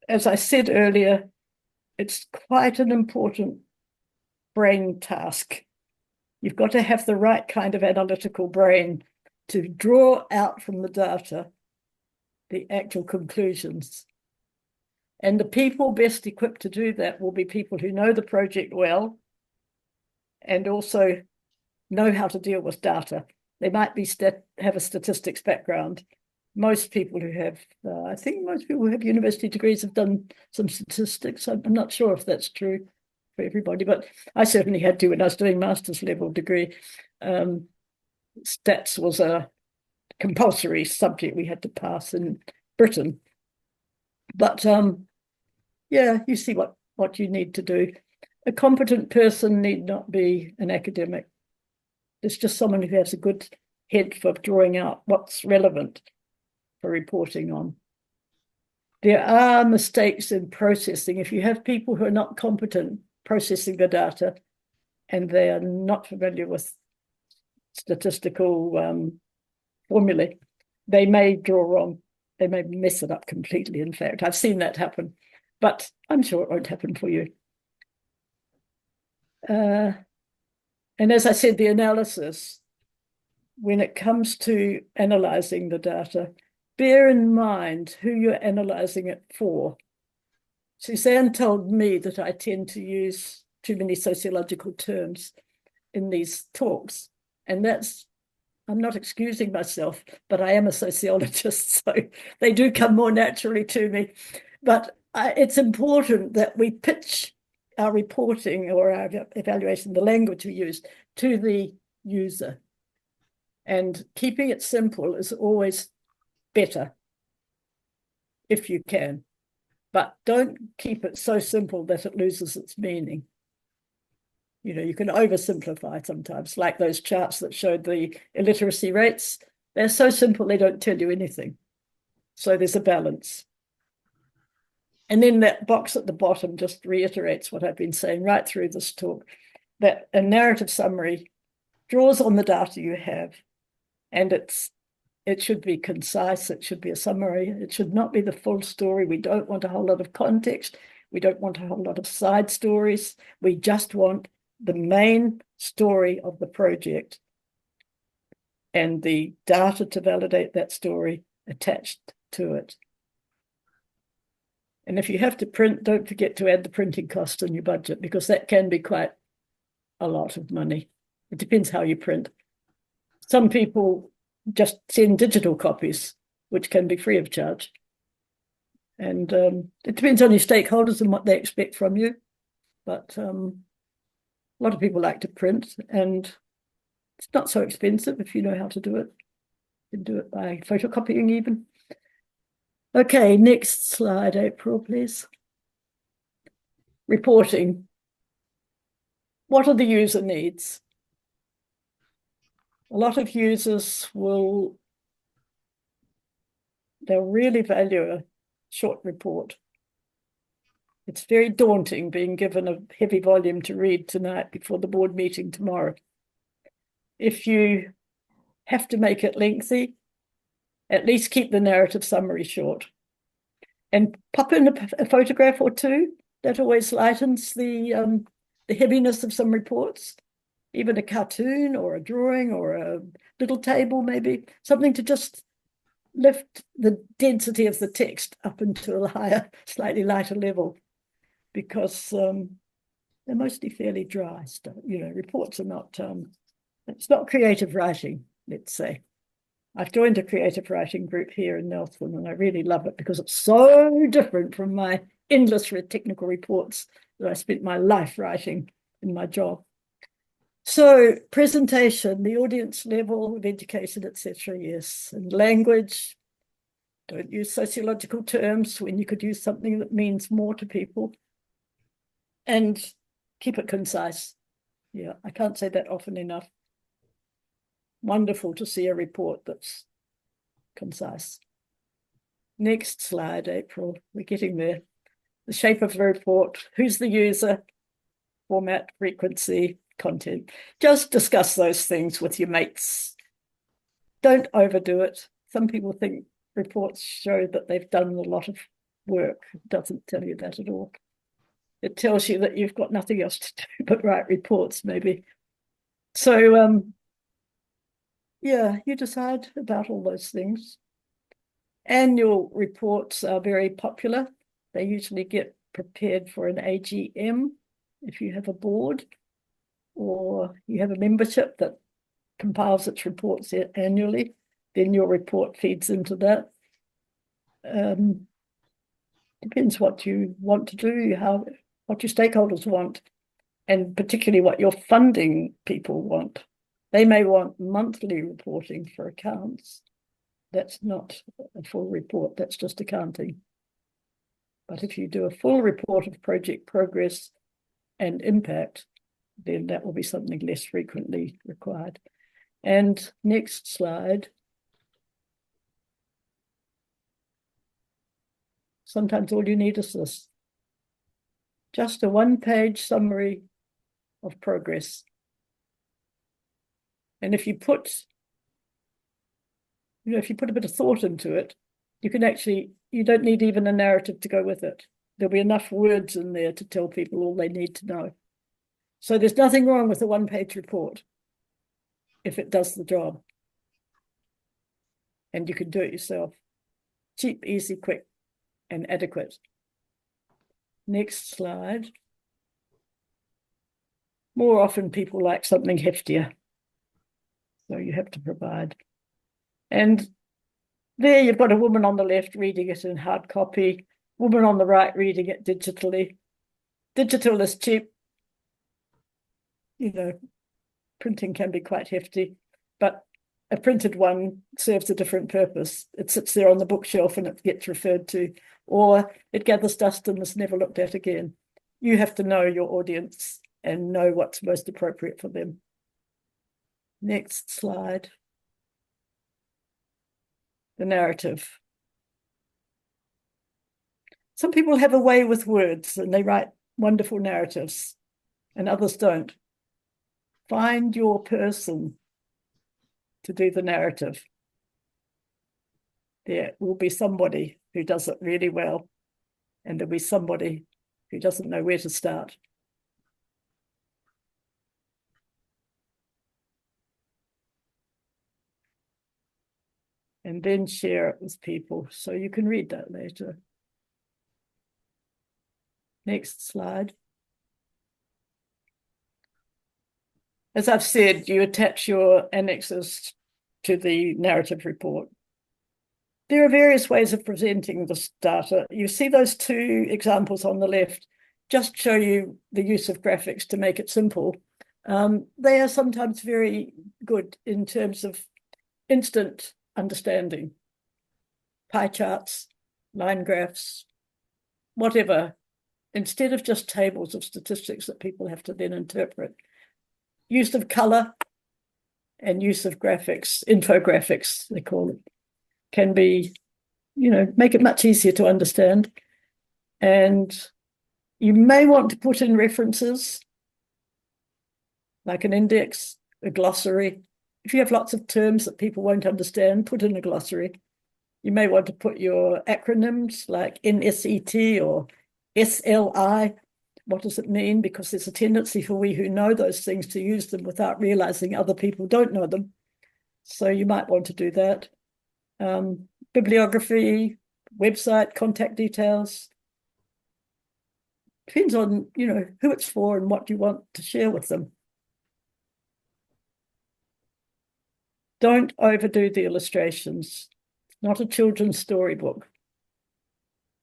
As I said earlier, it's quite an important brain task. You've got to have the right kind of analytical brain to draw out from the data the actual conclusions. And the people best equipped to do that will be people who know the project well and also know how to deal with data. They might be have a statistics background. Most people who have, I think most people who have university degrees have done some statistics. I'm not sure if that's true for everybody, but I certainly had to when I was doing master's level degree. Stats was a compulsory subject we had to pass in Britain. But yeah, you see what you need to do. A competent person need not be an academic. It's just someone who has a good head for drawing out what's relevant for reporting on. There are mistakes in processing. If you have people who are not competent processing the data and they are not familiar with statistical formulae, they may draw wrong. They may mess it up completely, in fact. I've seen that happen, but I'm sure it won't happen for you. And as I said, the analysis, when it comes to analyzing the data, bear in mind who you're analyzing it for. Suzanne told me that I tend to use too many sociological terms in these talks, and that's, I'm not excusing myself, but I am a sociologist, so they do come more naturally to me. But it's important that we pitch our reporting or our evaluation, the language we use, to the user. And keeping it simple is always better if you can. But don't keep it so simple that it loses its meaning. You know, you can oversimplify sometimes, like those charts that showed the illiteracy rates. They're so simple, they don't tell you anything. So there's a balance. And then that box at the bottom just reiterates what I've been saying right through this talk, that a narrative summary draws on the data you have, and it should be concise, it should be a summary, it should not be the full story. We don't want a whole lot of context. We don't want a whole lot of side stories. We just want the main story of the project and the data to validate that story attached to it. And if you have to print, don't forget to add the printing cost in your budget, because that can be quite a lot of money. It depends how you print. Some people just send digital copies, which can be free of charge. And it depends on your stakeholders and what they expect from you. But a lot of people like to print, and it's not so expensive if you know how to do it. You can do it by photocopying even. Okay, next slide, April, please. Reporting. What are the user needs? A lot of users they'll really value a short report. It's very daunting being given a heavy volume to read tonight before the board meeting tomorrow. If you have to make it lengthy, at least keep the narrative summary short. And pop in a photograph or two. That always lightens the heaviness of some reports. Even a cartoon or a drawing or a little table, maybe. Something to just lift the density of the text up into a higher, slightly lighter level. Because they're mostly fairly dry stuff. You know, reports are not, it's not creative writing, let's say. I've joined a creative writing group here in Nelson, and I really love it because it's so different from my endless technical reports that I spent my life writing in my job. So presentation, the audience level of education, etc. Yes, and language. Don't use sociological terms when you could use something that means more to people. And keep it concise. Yeah, I can't say that often enough. Wonderful to see a report that's concise. Next slide, April. We're getting there. The shape of the report, who's the user, format, frequency, content. Just discuss those things with your mates. Don't overdo it. Some people think reports show that they've done a lot of work. It doesn't tell you that at all. It tells you that you've got nothing else to do but write reports, maybe. So, yeah, you decide about all those things. Annual reports are very popular. They usually get prepared for an AGM if you have a board or you have a membership that compiles its reports annually. Then your report feeds into that. Depends what you want to do, what your stakeholders want, and particularly what your funding people want. They may want monthly reporting for accounts. That's not a full report, that's just accounting. But if you do a full report of project progress and impact, then that will be something less frequently required. And next slide. Sometimes all you need is this. Just a one-page summary of progress. And if you put a bit of thought into it, you don't need even a narrative to go with it. There'll be enough words in there to tell people all they need to know. So there's nothing wrong with a one-page report if it does the job. And you can do it yourself. Cheap, easy, quick, and adequate. Next slide. More often people like something heftier. So you have to provide. And there you've got a woman on the left reading it in hard copy, woman on the right reading it digitally. Digital is cheap. You know, printing can be quite hefty, but a printed one serves a different purpose. It sits there on the bookshelf and it gets referred to, or it gathers dust and is never looked at again. You have to know your audience and know what's most appropriate for them. Next slide. The narrative. Some people have a way with words and they write wonderful narratives and others don't. Find your person to do the narrative. There will be somebody who does it really well, and there'll be somebody who doesn't know where to start. And then share it with people so you can read that later. Next slide. As I've said, you attach your annexes to the narrative report. There are various ways of presenting this data. You see those two examples on the left just show you the use of graphics to make it simple. They are sometimes very good in terms of instant understanding. Pie charts, line graphs, whatever, instead of just tables of statistics that people have to then interpret. Use of color and use of graphics, infographics, they call it, can be, make it much easier to understand. And you may want to put in references, like an index, a glossary. If you have lots of terms that people won't understand, put in a glossary. You may want to put your acronyms like NSET or SLI. What does it mean? Because there's a tendency for we who know those things to use them without realizing other people don't know them. So you might want to do that. Bibliography, website, contact details. Depends on, who it's for and what you want to share with them. Don't overdo the illustrations. It's not a children's storybook.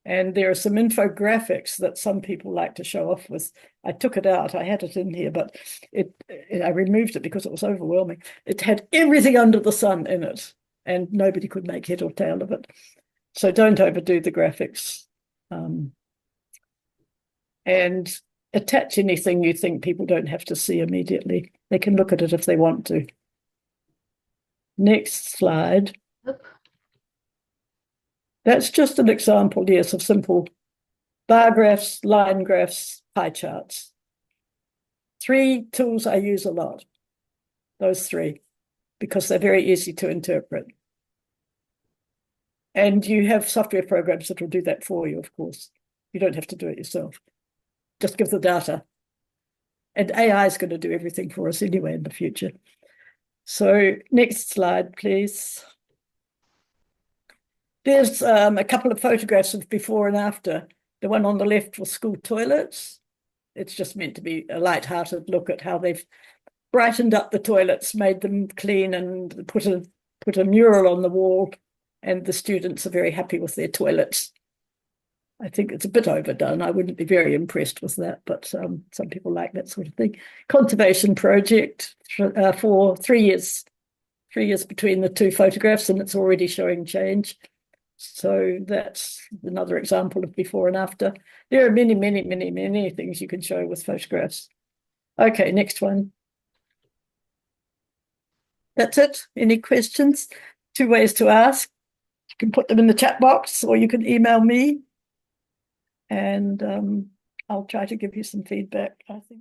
And there are some infographics that some people like to show off with. I took it out. I had it in here, but I removed it because it was overwhelming. It had everything under the sun in it, and nobody could make head or tail of it. So don't overdo the graphics. And attach anything you think people don't have to see immediately. They can look at it if they want to. Next slide. That's just an example, yes, of simple bar graphs, line graphs, pie charts. 3 tools I use a lot, those 3, because they're very easy to interpret. And you have software programs that will do that for you, of course. You don't have to do it yourself. Just give the data. And AI is going to do everything for us anyway in the future. So next slide, please. There's a couple of photographs of before and after. The one on the left was school toilets. It's just meant to be a light-hearted look at how they've brightened up the toilets, made them clean, and put a mural on the wall, and the students are very happy with their toilets. I think it's a bit overdone. I wouldn't be very impressed with that, but some people like that sort of thing. Conservation project for 3 years. 3 years between the 2 photographs, and it's already showing change. So that's another example of before and after. There are many, many, many, many things you can show with photographs. Okay, next one. That's it. Any questions? 2 ways to ask. You can put them in the chat box or you can email me. And I'll try to give you some feedback, I think.